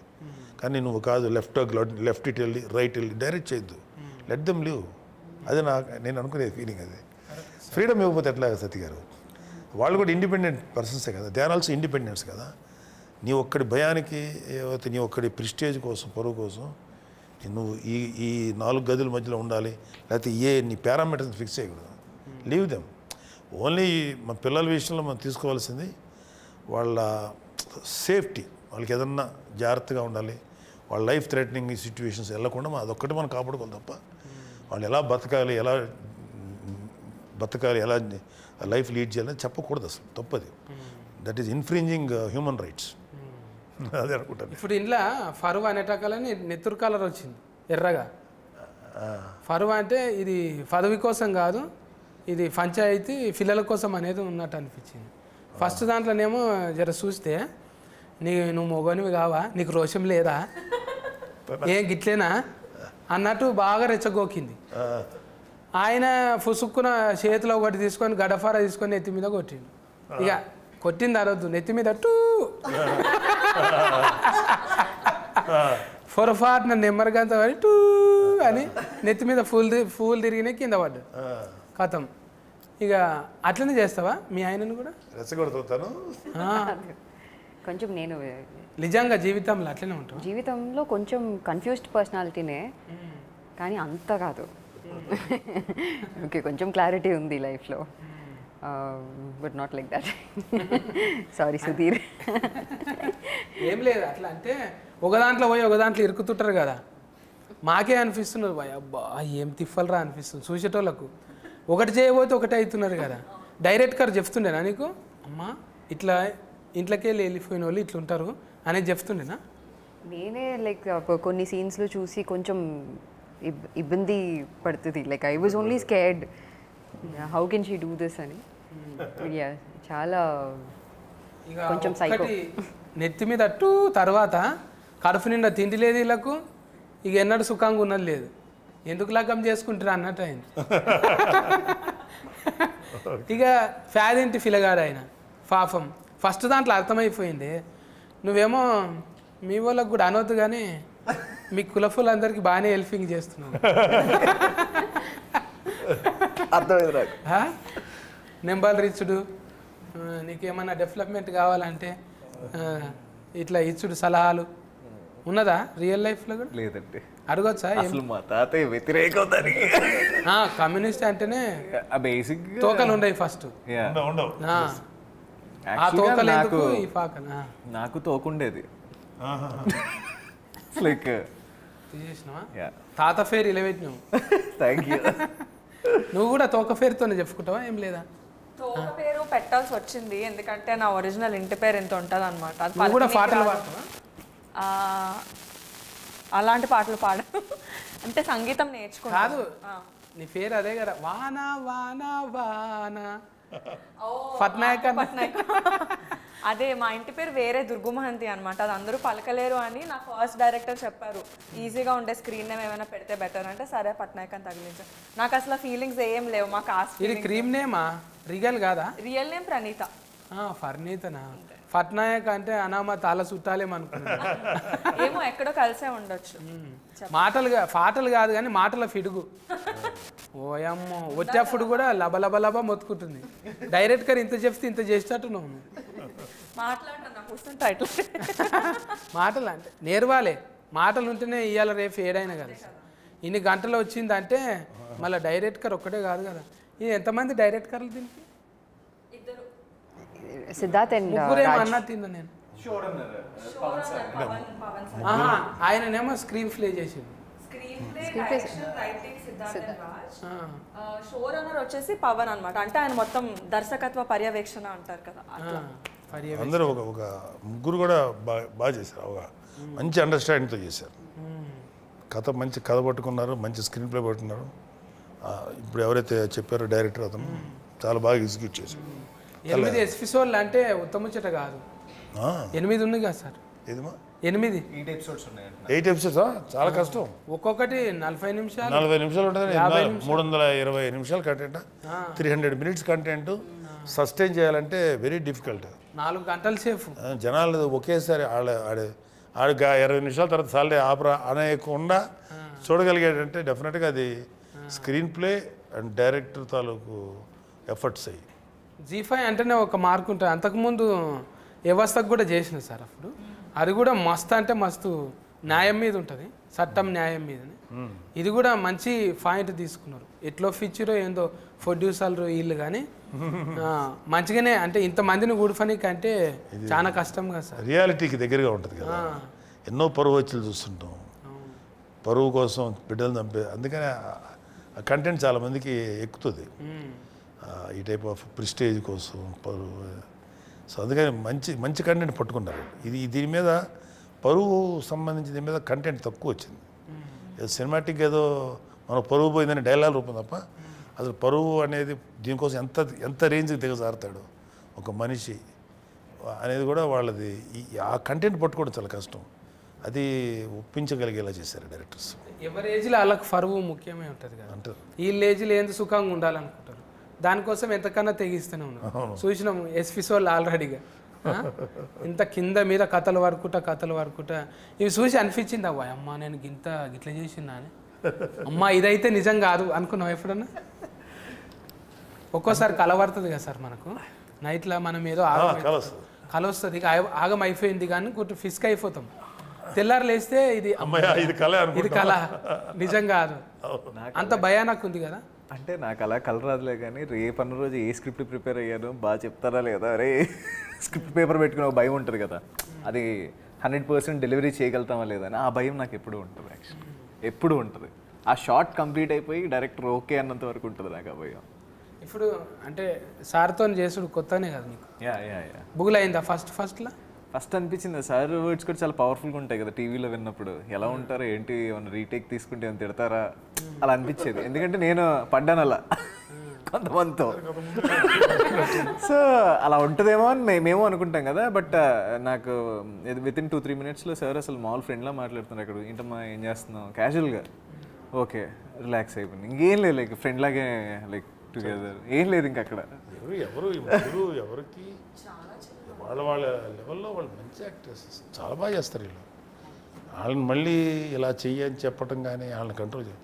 కానీ నువ్వు కాదు లెఫ్ట్ ఇట్ వెళ్ళి రైట్ వెళ్ళి డైరెక్ట్ చేయొద్దు. Let them live. అది నేను అనుకునే ఫీలింగ్. అది ఫ్రీడమ్ ఇవ్వకపోతే ఎట్లా సతీ గారు? వాళ్ళు కూడా ఇండిపెండెంట్ పర్సన్సే కదా, దే ఆర్ ఆల్సో ఇండిపెండెన్స్ కదా. నీ ఒక్కడి భయానికి ఏవైతే నీ ఒక్కడి ప్రిస్టేజ్ కోసం, పరువు కోసం నువ్వు ఈ 4 గదుల మధ్యలో ఉండాలి, లేకపోతే నీ పారామీటర్స్ ఫిక్స్ చేయకూడదు. Leave them. ఓన్లీ మన పిల్లల విషయంలో మనం తీసుకోవాల్సింది వాళ్ళ సేఫ్టీ, వాళ్ళకి ఏదన్నా జాగ్రత్తగా ఉండాలి, వాళ్ళ లైఫ్ థ్రెటనింగ్ సిచ్యువేషన్స్ వెళ్ళకుండా అదొక్కటి మనం కాపాడుకోవాలి తప్ప వాళ్ళు ఎలా బతకాలి, ఎలా లైఫ్ లీడ్ చేయాలని చెప్పకూడదు. అసలు తప్పది. That is infringing human rights. అదే అనుకుంటాను. ఇప్పుడు ఇంట్లో ఫరువా అనేటకాలని నెత్తురు కలర్ వచ్చింది ఎర్రగా. ఫరువా అంటే ఇది పదవి కోసం కాదు, ఇది పంచాయతీ పిల్లల కోసం అనేది ఉన్నట్టు అనిపించింది. ఫస్ట్ దాంట్లోనేమో జర చూస్తే నువ్వు మొగనివి కావా, నీకు రోషం లేదా, ఏం గిట్లేనా అన్నట్టు బాగా రెచ్చగోకింది. ఆయన పుసుక్కున చేతిలో ఒకటి తీసుకొని గడఫారా తీసుకొని నెత్తి మీద కొట్టిండు. ఇక కొట్టింది అరవద్దు, నెత్తి మీద టూ పొరపాటున నెమ్మరిగంత పడి టూ అని నెత్తి మీద ఫూల్ తిరిగిన కింద పడ్డాడు. కథం. ఇక అట్లనే చేస్తావా మీ ఆయనను కూడా? రెచ్చగొడుతాను కొంచెం. నేను నిజంగా జీవితంలో అట్లనే ఉంటాం. జీవితంలో కొంచెం కన్ఫ్యూజ్డ్ పర్సనాలిటీనే, కానీ అంత కాదు. ఓకే, కొంచెం క్లారిటీ ఉంది లైఫ్లో, but not like that. Sorry Sudheer. ఏం లేదు, అట్లా అంటే ఒక దాంట్లో పోయి ఒక దాంట్లో ఇరుకుతుంటారు కదా, మాకే అనిపిస్తున్నారు భయ అబ్బా ఏం తిప్పలరా అనిపిస్తుంది చూసేటోళ్ళకు. ఒకటి చేయబోతే ఒకటి అవుతున్నారు కదా. డైరెక్ట్ గారు చెప్తుండేనా నీకు, అమ్మా ఇట్లా ఇంట్లోకి వెళ్ళిపోయిన వాళ్ళు ఇట్లా ఉంటారు అనేది చెప్తుండేనా? నేనే లైక్ కొన్ని సీన్స్లో చూసి కొంచెం ఇబ్బంది పడుతుంది. Like I was only scared, how can she do this అని. చాలా కొంచెం సైకో. నెత్తి మీద అట్టు తర్వాత కడుపు నిండా తిండి లేదు వీళ్ళకు, ఇక ఎన్నడూ సుఖంగా ఉన్నది లేదు, ఎందుకు లగ్గం చేసుకుంటారు అన్నట్టు ఆయన. ఇక ఫ్యాదింటి ఫిలగాడు ఆయన పాపం. ఫస్ట్ దాంట్లో అర్థమైపోయింది. నువ్వేమో మీ వాళ్ళకు కూడా అనవద్దు కానీ మీ కులఫులందరికీ బాగానే హెల్పింగ్ చేస్తున్నావు. నెంబర్ రిచ్చుడు, నీకేమన్నా డెవలప్మెంట్ కావాలంటే ఇట్లా ఇచ్చుడు సలహాలు ఉన్నదా రియల్ లైఫ్లో కూడా? లేదండి. అడగొచ్చా? మా తాతయ్య వ్యతిరేకం దానికి. కమ్యూనిస్ట్ అంటేనే బేసిక్ తోకలు ఉండవు ఫస్ట్. నాకు తోకుండేది. లైక్ తాత ఫేర్ ఇలా పెట్టినావు. Thank you. నువ్వు కూడా తోక పేరుతోనే చెప్పుకుంటావా? ఏం లేదా? తోక పేరు పెట్టాల్సి వచ్చింది ఎందుకంటే నా ఒరిజినల్ ఇంటి పేరు ఎంత ఉంటుంది అనమాట. నువ్వు కూడా పాటలు పాడతావా? అలాంటి పాటలు పాడ అంటే సంగీతం నేర్చుకున్నా. కాదు, నీ పేరు అదే కదా, వానా వానా వానా పట్నాయక్. అదే మా ఇంటి పేరు వేరే దుర్గుమహంతి అనమాట, అది అందరూ పలకలేరు అని నా ఫస్ట్ డైరెక్టర్ చెప్పారు. ఈజీగా ఉండే స్క్రీన్ నేమ్ ఏమైనా పెడితే బెటర్ అంటే సరే పట్నాయక్ అని తగిలించాను. నాకు అసలు ఫీలింగ్స్ ఏం లేవు. మా కాస్ట్ ఇది క్రీమ్ నేమా? రియల్ కాదా? Real name Praneetha. ఫర్నీతనా? పట్నాయక్ అంటే అనామా తాళ చుట్టాలేమనుకున్నా. ఏమో ఎక్కడో కలిసే ఉండొచ్చు. పాటలు కాదు కానీ మాటల ఫిడుగు. ఓయమ్మో, వచ్చేప్పుడు కూడా లబ లబ మొత్తుకుంటుంది. డైరెక్ట్ గా ఇంత చెప్తే ఇంత చేసేటట్టు నువ్వు మాటలు అంటే నేర్వాలే. మాటలు ఉంటేనే ఇవాళ రేపు ఏడైనా కదా. ఇన్ని గంటలు వచ్చిందంటే మళ్ళీ డైరెక్టర్ ఒక్కటే కాదు కదా. ఇది ఎంతమంది డైరెక్టర్లు దీనికి? సిద్ధార్థ్ అండ్ అన్నట్టు నేను. ఆయననేమో స్క్రీన్ ప్లే చేసిండు. షో రన్నర్ వచ్చేసి పవన్ అనమాట. అంటే ఆయన మొత్తం దర్శకత్వ పర్యవేక్షణ అంటారు కదా. అందరూ ఒక ముగ్గురు కూడా బాగా చేశారు. ఒక మంచి అండర్స్టాండింగ్తో చేశారు. మంచి కథ పట్టుకున్నారు, మంచి స్క్రీన్ ప్లే పట్టుకున్నారు. ఇప్పుడు ఎవరైతే చెప్పారో డైరెక్టర్ అతను చాలా బాగా ఎగ్జిక్యూట్ చేశారు. 8 ఎపిసోడ్లు అంటే ఉత్తముచ్చట కాదు. 8 ఉంది కదా సార్. ఏదిమా 8 8 ఎపిసోడ్స్ ఉన్నాయంట. 8 ఎపిసోడ్సా? చాలా కష్టం. ఒక్కొక్కటి 40 నిమిషాలు 40 నిమిషాలు ఉంటుంది. 320 నిమిషాలు కంటెంట్, 300 మినిట్స్ కంటెంట్ సస్టైన్ చేయాలంటే వెరీ డిఫికల్ట్. 4 గంటల సేపు జనాలు ఒకేసారి ఆడు 20 నిమిషాల తర్వాత సాలరీ ఆపరా అనేకుండా చూడగలిగాడంటే డెఫినెట్గా అది స్క్రీన్ ప్లే అండ్ డైరెక్టర్ తాలూకు ఎఫర్ట్స్ అయ్యి. G5 అంటేనే ఒక మార్క్ ఉంటుంది. అంతకుముందు వ్యవస్థకు కూడా చేసిన సార్ అప్పుడు. అది కూడా మస్తు అంటే మస్తు న్యాయం మీద ఉంటుంది, చట్టం న్యాయం మీదని. ఇది కూడా మంచి పాయింట్ తీసుకున్నారు. ఎట్లో ఫీచరో ఏందో ప్రొడ్యూసర్లు వీళ్ళు కానీ మంచిగానే అంటే ఇంతమందిని కూడిపనికి అంటే చాలా కష్టం కదా సార్. రియాలిటీకి దగ్గరగా ఉంటుంది కదా. ఎన్నో పరువు వచ్చులు చూస్తుంటాం, పరువు కోసం బిడ్డలు చంపే. అందుకనే ఆ కంటెంట్ చాలామందికి ఎక్కుతుంది, ఈ టైప్ ఆఫ్ ప్రిస్టేజ్ కోసం పరువు. సో అందుకని మంచి మంచి కంటెంట్ పట్టుకున్నారు. దీని మీద పరువు సంబంధించి దీని మీద కంటెంట్ తక్కువ వచ్చింది. సినిమాటిక్ ఏదో మన పరువు పోయిందని డైలాగ్ రూపం తప్ప అసలు పరువు అనేది దీనికోసం ఎంత రేంజ్కి దిగజారుతాడు ఒక మనిషి అనేది కూడా వాళ్ళది. ఆ కంటెంట్ పట్టుకోవడం చాలా కష్టం. అది ఒప్పించగలిగేలా చేశారు డైరెక్టర్స్. ఎవరి ఏజ్లో వాళ్ళకి పరువు ముఖ్యమే ఉంటుంది కదా అంటారు. వీళ్ళ ఏజ్లో ఏంది సుఖంగా ఉండాలనుకుంటారు, దానికోసం ఎంతకన్నా తెగిస్తూనే ఉన్నారు. చూసినాము ఎస్పిసోళ్ళు ఆల్రెడీగా ఇంత కింద మీద కథలు వరకుట ఇవి చూసి అనిపించింది అవ్వ అమ్మ నేను గిట్ల చేసిందా అని. అమ్మ ఇదైతే నిజం కాదు అనుకున్నావు ఎప్పుడన్నా? ఒక్కోసారి కలవడుతుంది కదా సార్ మనకు నైట్లో, మనం ఏదో కల వస్తుంది, ఆగం అయిపోయింది కానీ కొట్టు ఫిస్క్ అయిపోతాం. తెల్లారు లేస్తే ఇది కళ నిజం కాదు, అంత భయానకు ఉంది కదా. అంటే నాకు అలా కల రాదులే కానీ రేపన్న రోజు ఏ స్క్రిప్ట్ ప్రిపేర్ అయ్యాను బాగా చెప్తారా లేదా, అరే స్క్రిప్ట్ పేపర్ పెట్టుకుని ఒక భయం ఉంటుంది కదా, అది 100% డెలివరీ చేయగలుగుతామా లేదా అని ఆ భయం నాకు ఎప్పుడు ఉంటుంది. యాక్చువల్లీ ఎప్పుడు ఉంటుంది. ఆ షార్ట్ కంప్లీట్ అయిపోయి డైరెక్టర్ ఓకే అన్నంత వరకు ఉంటుంది నాకు ఆ భయం. ఇప్పుడు అంటే సార్తో చేసుడు కొత్తనే కదా నీకు? యా బుగులు అయిందా ఫస్ట్ అనిపించింది. సార్ వర్డ్స్ కూడా చాలా పవర్ఫుల్గా ఉంటాయి కదా టీవీలో విన్నప్పుడు. ఎలా ఉంటారో ఏంటి, ఏమన్నా రీటేక్ తీసుకుంటే ఏమైనా తిడతారా అలా అనిపించేది. ఎందుకంటే నేను పడ్డాను అలా కొంతమందితో. సో అలా ఉంటుందేమో అని మేము అనుకుంటాం కదా. బట్ నాకు వితిన్ 2-3 మినిట్స్లో సార్ అసలు మామూలు ఫ్రెండ్లా మాట్లాడుతున్నారు. అక్కడ ఏంటమ్మా ఏం చేస్తున్నావు క్యాజువల్గా, ఓకే రిలాక్స్ అయిపోయింది. ఇంకేం లేదు, లైక్ ఫ్రెండ్ లాగే లైక్ టుగెదర్, ఏం లేదు ఇంకా అక్కడ. ఎవరికి వాళ్ళ లెవెల్లో వాళ్ళు మంచి యాక్టర్స్, చాలా బాగా చేస్తారు వీళ్ళు. వాళ్ళని మళ్ళీ ఇలా చెయ్యని చెప్పడం కానీ వాళ్ళని కంట్రోల్ చేయాలి.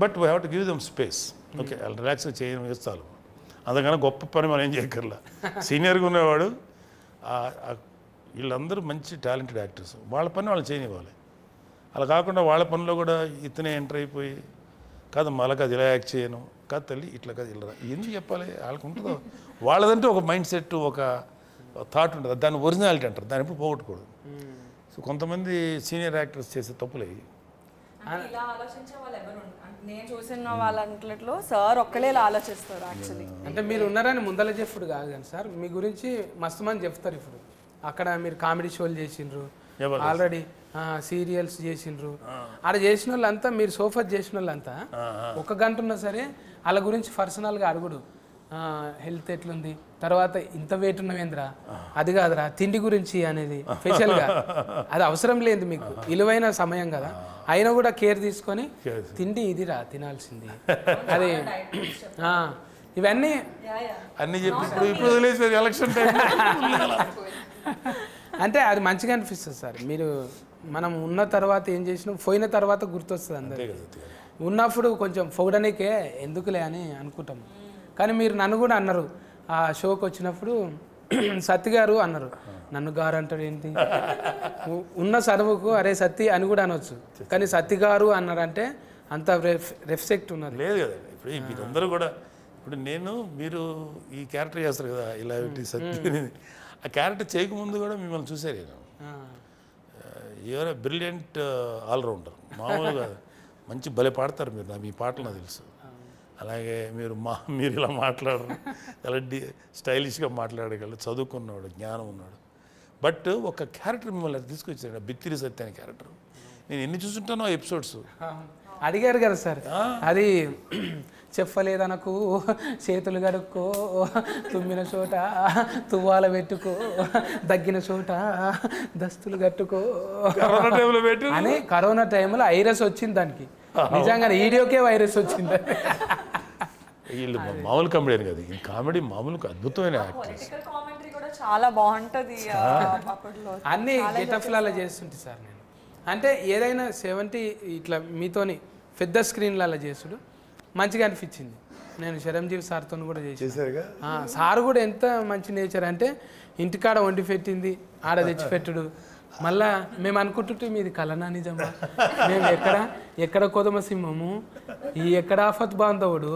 But we have to give them space. Okay వాళ్ళు రిలాక్స్గా చేయడం వేస్తాను. అందుకని గొప్ప పని మనం ఏం చేయక్కర్లా. సీనియర్గా ఉన్నవాడు వీళ్ళందరూ మంచి టాలెంటెడ్ యాక్టర్స్, వాళ్ళ పని వాళ్ళు చేయనివ్వాలి. అలా కాకుండా వాళ్ళ పనిలో కూడా ఇతనే ఎంటర్ అయిపోయి కాదు మళ్ళీ అది ఇలా యాక్ట్ చేయను కాదు తల్లి ఇట్లా కాదు ఇలా ఎందుకు చెప్పాలి. వాళ్ళకు ఉంటుందో వాళ్ళదంటే ఒక మైండ్ సెట్, ఒక థాట్ ఉంటుంది. దాన్ని ఒరిజినాలిటీ అంటారు, దాన్ని ఎప్పుడు పోగొట్టకూడదు. సో కొంతమంది సీనియర్ యాక్టర్స్ చేసే తప్పులు అయ్యి నేను చూసిన వాళ్ళంట్లో సార్ ఒక్కలే ఇలా ఆలోచిస్తారు. యాక్చువల్లీ అంటే మీరు ఉన్నారని ముందల చెప్పుడు కాదు కానీ సార్ మీ గురించి మస్తు మంది చెప్తారు. ఇప్పుడు అక్కడ మీరు కామెడీ షోలు చేసిండ్రు, ఆల్రెడీ సీరియల్స్ చేసిండ్రు. ఆడ చేసిన వాళ్ళంతా మీరు సోఫా చేసిన వాళ్ళంతా 1 గంట ఉన్నా సరే వాళ్ళ గురించి పర్సనల్గా అడుగుడు. హెల్త్ ఎట్లుంది, తర్వాత ఇంత వెయిట్ ఉన్నవేంద్రా, అది కాదురా తిండి గురించి అనేది స్పెషల్గా. అది అవసరం లేదు మీకు, విలువైన సమయం కదా, అయినా కూడా కేర్ తీసుకొని తిండి ఇదిరా తినాల్సింది అది ఇవన్నీ అన్నీ చెప్పి ఇప్పుడు వదిలేసారు ఎలక్షన్ టైం. అంటే అది మంచిగా అనిపిస్తుంది సార్. మీరు మనం ఉన్న తర్వాత ఏం చేసినాం, పోయిన తర్వాత గుర్తొస్తుంది అందరికీ. ఉన్నప్పుడు కొంచెం పొగడనికే ఎందుకులే అని అనుకుంటాం. కానీ మీరు నన్ను కూడా అన్నారు ఆ షోకి వచ్చినప్పుడు, సత్తి గారు అన్నారు. నన్ను గారు అంటాడు ఏంటి, ఉన్న చదువుకు అరే సత్తి అని కూడా అనొచ్చు, కానీ సత్తి గారు అన్నారంటే అంత రెస్పెక్ట్ ఉన్నది. లేదు కదా ఇప్పుడు మీరందరూ కూడా. ఇప్పుడు మీరు ఈ క్యారెక్టర్ చేస్తారు కదా ఇలా సత్తి, ఆ క్యారెక్టర్ చేయకముందు కూడా మిమ్మల్ని చూసారు. నేను యూఆర్ ఎ బ్రిలియంట్ ఆల్రౌండర్, మామూలుగా మంచి భలే పాడతారు మీరు. మీ పాటలు నాకు తెలుసు. అలాగే మీరు ఇలా మాట్లాడరు, చాలా స్టైలిష్గా మాట్లాడగలరు, చదువుకున్నాడు, జ్ఞానం ఉన్నాడు. బట్ ఒక క్యారెక్టర్ మిమ్మల్ని తీసుకొచ్చాడు, బిత్తిరి సత్య అనే క్యారెక్టర్. నేను ఎన్ని చూస్తుంటానో ఎపిసోడ్స్, అడిగారు కదా సార్, అది చెప్పలేదనకు చేతులు కడుక్కో, తుమ్మిన చోట తువ్వాల పెట్టుకో, దగ్గిన చోట దస్తులు కట్టుకో అని. కరోనా టైంలో వైరస్ వచ్చింది దానికి, నిజంగా వీడియోకే వైరస్ వచ్చింది. వీళ్ళు మామూలు కామెడీ కదా, ఈ కామెడీ మామూలు అద్భుతమైన యాక్టర్స్. కామెంటరీ కూడా చాలా బాగుంటది అప్పట్లో. అన్ని గెటఫ్లలో చేస్తుంటే సార్ నేను, అంటే ఏదైనా 70 ఇట్లా మీతోని పెద్ద స్క్రీన్లలో చేసుడు మంచిగా అనిపించింది. నేను చిరంజీవి సార్తో కూడా చేశారుగా. సార్ కూడా ఎంత మంచి నేచర్ అంటే ఇంటికాడ వండి పెట్టింది ఆడ తెచ్చిపెట్టుడు. మళ్ళా మేము అనుకుంటుంటే మీది కలనా నిజమా, మేము ఎక్కడ కొదమ సింహము, ఈ ఎక్కడ ఆఫత్ బాంధవుడు,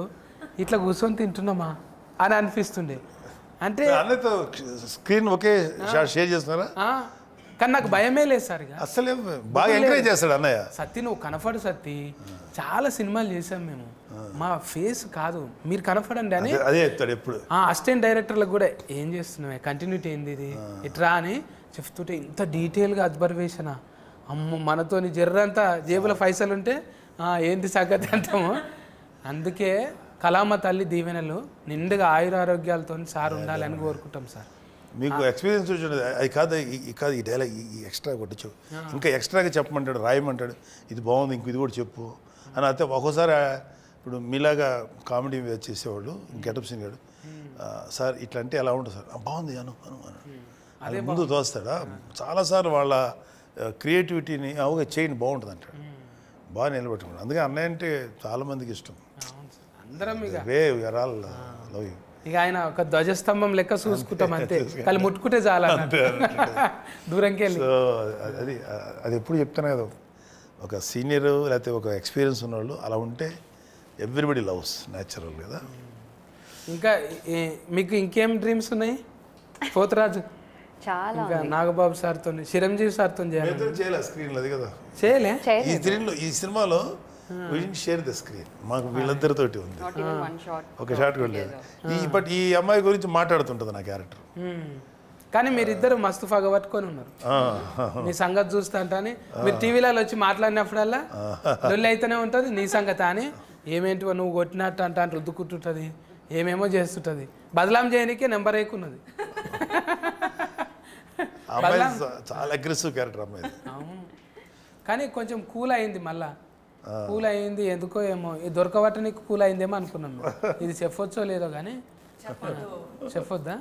ఇట్లా కూర్చొని తింటున్నామా అని అనిపిస్తుండే. అంటే అన్నతో స్క్రీన్ ఒకే షాట్ షేర్ చేస్తున్నారా? కానీ నాకు భయమే లేదు సార్. ఇక అసలే బాగా ఎంకరేజ్ చేస్తాడు అన్నయ్య. సత్తి నువ్వు కనపడు సత్తి, చాలా సినిమాలు చేసాం మేము, మా ఫేస్ కాదు మీరు కనపడండి అని అదే చెప్తాడు ఎప్పుడు. అసిస్టెంట్ డైరెక్టర్లకు కూడా ఏం చేస్తున్నావు, కంటిన్యూటీ ఏంది ఇది ఇట్రా అని చెప్తుంటే ఇంత డీటెయిల్గా అబ్జర్వేషనా, అమ్మ మనతోని జర్రంతా జేబుల పైసలు ఉంటే ఏంటి సంగతి అంటాము. అందుకే కళామ తల్లి దీవెనలు నిండుగా ఆయురారోగ్యాలతో సార్ ఉండాలని కోరుకుంటాం సార్. మీకు ఎక్స్పీరియన్స్ వచ్చింది అది కాదు, ఈ డైలాగ్ ఈ ఎక్స్ట్రా కొట్టచ్చు, ఇంకా ఎక్స్ట్రాగా చెప్పమంటాడు, రాయమంటాడు, ఇది బాగుంది ఇంక ఇది కూడా చెప్పు అని. అయితే ఒక్కోసారి ఇప్పుడు మీలాగా కామెడీ చేసేవాళ్ళు గెటప్ సీన్ గాడు, సార్ ఇట్లా అంటే ఎలా ఉంటుంది సార్, బాగుంది అను అది ముందు తోస్తాడా. చాలాసార్లు వాళ్ళ క్రియేటివిటీని అవుగా చేయండి బాగుంటుంది అంటాడు, బాగా నిలబెట్టుకున్నాడు. అందుకే అన్నయ్య అంటే చాలామందికి ఇష్టం. అందరం ఇక రే ఆల్ లవ్ యూ. ఇక ఆయన ఒక ధ్వజస్తంభం లెక్క చూసుకుంటాం అంతే, కానీ ముట్టుకుంటే చాలా దూరంకి వెళ్ళి. సో అది ఎప్పుడు చెప్తాను కదా, ఒక సీనియర్ లేకపోతే ఒక ఎక్స్పీరియన్స్ ఉన్నవాళ్ళు అలా ఉంటే ఎవ్రీబడి లవ్స్ న్యాచురల్ కదా. ఇంకా మీకు ఇంకేం డ్రీమ్స్ ఉన్నాయి పోతరాజు? చాలా ఇంకా నాగబాబు సార్తో, చిరంజీవి సార్తో చేయలే స్క్రీన్లో అది కదా, చేయలే. ఈ సినిమాలో షేర్ ద స్క్రీన్ మాకు వీళ్ళిద్దరితోటి ఉంది, ఒక షాట్ కూడా లేదు. బట్ ఈ అమ్మాయి గురించి మాట్లాడుతుంటుంది నా క్యారెక్టర్. కానీ మీరిద్దరు మస్తు పగబట్టుకొని ఉన్నారు. మీ సంగతి చూస్తా అంటే మీరు టీవీలలో వచ్చి మాట్లాడినప్పుడల్లా లొల్లి అయితేనే ఉంటుంది నీ సంగతి అని. ఏమేంటివో నువ్వు కొట్టినట్టు అంటే రుద్దుకుంటుంటుంది, ఏమేమో చేస్తుంటుంది. బదలాం చేయడానికే నెంబర్ ఎక్కున్నది. అమ్మాయి చాలా అగ్రెసివ్ క్యారెక్టర్ అమ్మాయి. కానీ కొంచెం కూల్ అయింది, మళ్ళా కూల్ అయింది ఎందుకో ఏమో, దొరకబట్టనికి కూల్ అయిందేమో అనుకున్నాం. ఇది చెప్పొచ్చో లేదో కానీ చెప్పొద్దా?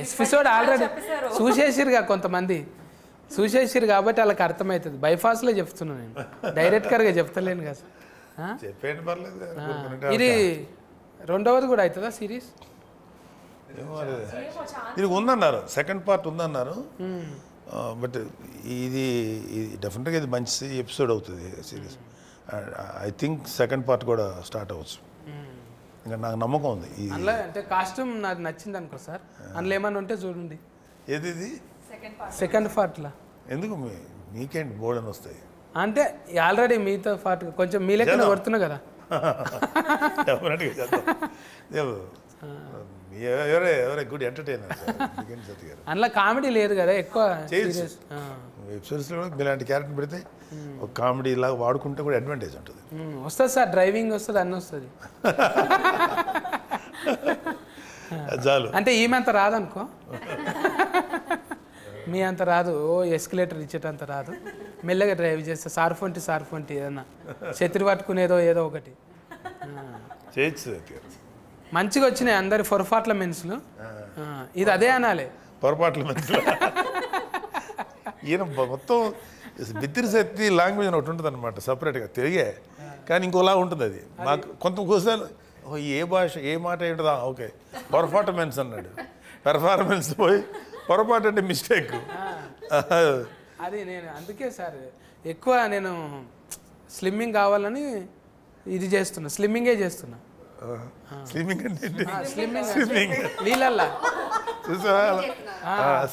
ఎపిసోడ్ ఆల్రెడీ చూసేసిరుగా కొంతమంది, చూసేసిరు కాబట్టి వాళ్ళకి అర్థమవుతుంది. బైపాస్లో చెప్తున్నాను నేను, డైరెక్ట్గా చెప్తలేను కదా. చెప్పేయండి పర్లేదు. ఇది రెండవది కూడా అవుతుందా సిరీస్? ఇది ఉందన్నారు, సెకండ్ పార్ట్ ఉందన్నారు. బట్ ఇది డెఫినెట్గా ఇది మంచి ఎపిసోడ్ అవుతుంది series. I think second part కూడా స్టార్ట్ అవ్వచ్చు, ఇంకా నాకు నమ్మకం ఉంది. అందులో అంటే కాస్ట్యూమ్ నాకు నచ్చింది అనుకో సార్, అందులో ఏమన్నా ఉంటే చూడండి. ఏది ఇది సెకండ్ పార్ట్లో ఎందుకు మీకేంటి బోర్డు అని వస్తాయి అంటే ఆల్రెడీ మీతో పాటు కొంచెం మీ లెక్కన కొడుతున్నా కదా. డెఫినెట్గా చేద్దాం. ఎవరే గుడ్ ఎంటర్టైనర్ సత్య గారు. అందులో కామెడీ లేదు కదా ఎక్కువ. వెబ్సిరీస్లో కూడా ఇలాంటి క్యారెక్టర్ పెడితే ఒక కామెడీ లాగా వాడుకుంటే కూడా అడ్వాంటేజ్ ఉంటుంది. వస్తుంది సార్, డ్రైవింగ్ వస్తుంది, అన్నీ వస్తుంది. చాలు అంటే ఈమె అంత రాదనుకో, మీ అంత రాదు, ఓ ఎస్కలేటర్ ఇచ్చేటంత రాదు. మెల్లగా డ్రైవ్ చేస్తా, సార్ఫొంటి ఏదన్నా చెత్తిరి పట్టుకునేదో ఏదో ఒకటి చేయొచ్చు. మంచిగా వచ్చినాయి అందరి పొరపాట్ల మెన్సులు. ఇది అదే అనాలి, పొరపాట్ల మెన్సులు. ఈయన మొత్తం బిత్తిరి శక్తి లాంగ్వేజ్ అని ఒకటి ఉంటుంది అనమాట సపరేట్గా, తెలుగే కానీ ఇంకోలా ఉంటుంది అది. మాకు కొంత కోసాలు ఏ భాష ఏ మాట ఏంటదా, ఓకే పర్ఫార్మెన్స్ అన్నాడు, పెర్ఫార్మెన్స్ పోయి పొరపాటు అంటే మిస్టేక్. అది నేను అందుకే సార్ ఎక్కువ నేను స్లిమ్మింగ్ కావాలని ఇది చేస్తున్నా, స్లిమ్మింగే చేస్తున్నా. స్లిమ్మింగ్ అంటే స్లిమ్మింగ్ నీళ్ళల్లా చూసా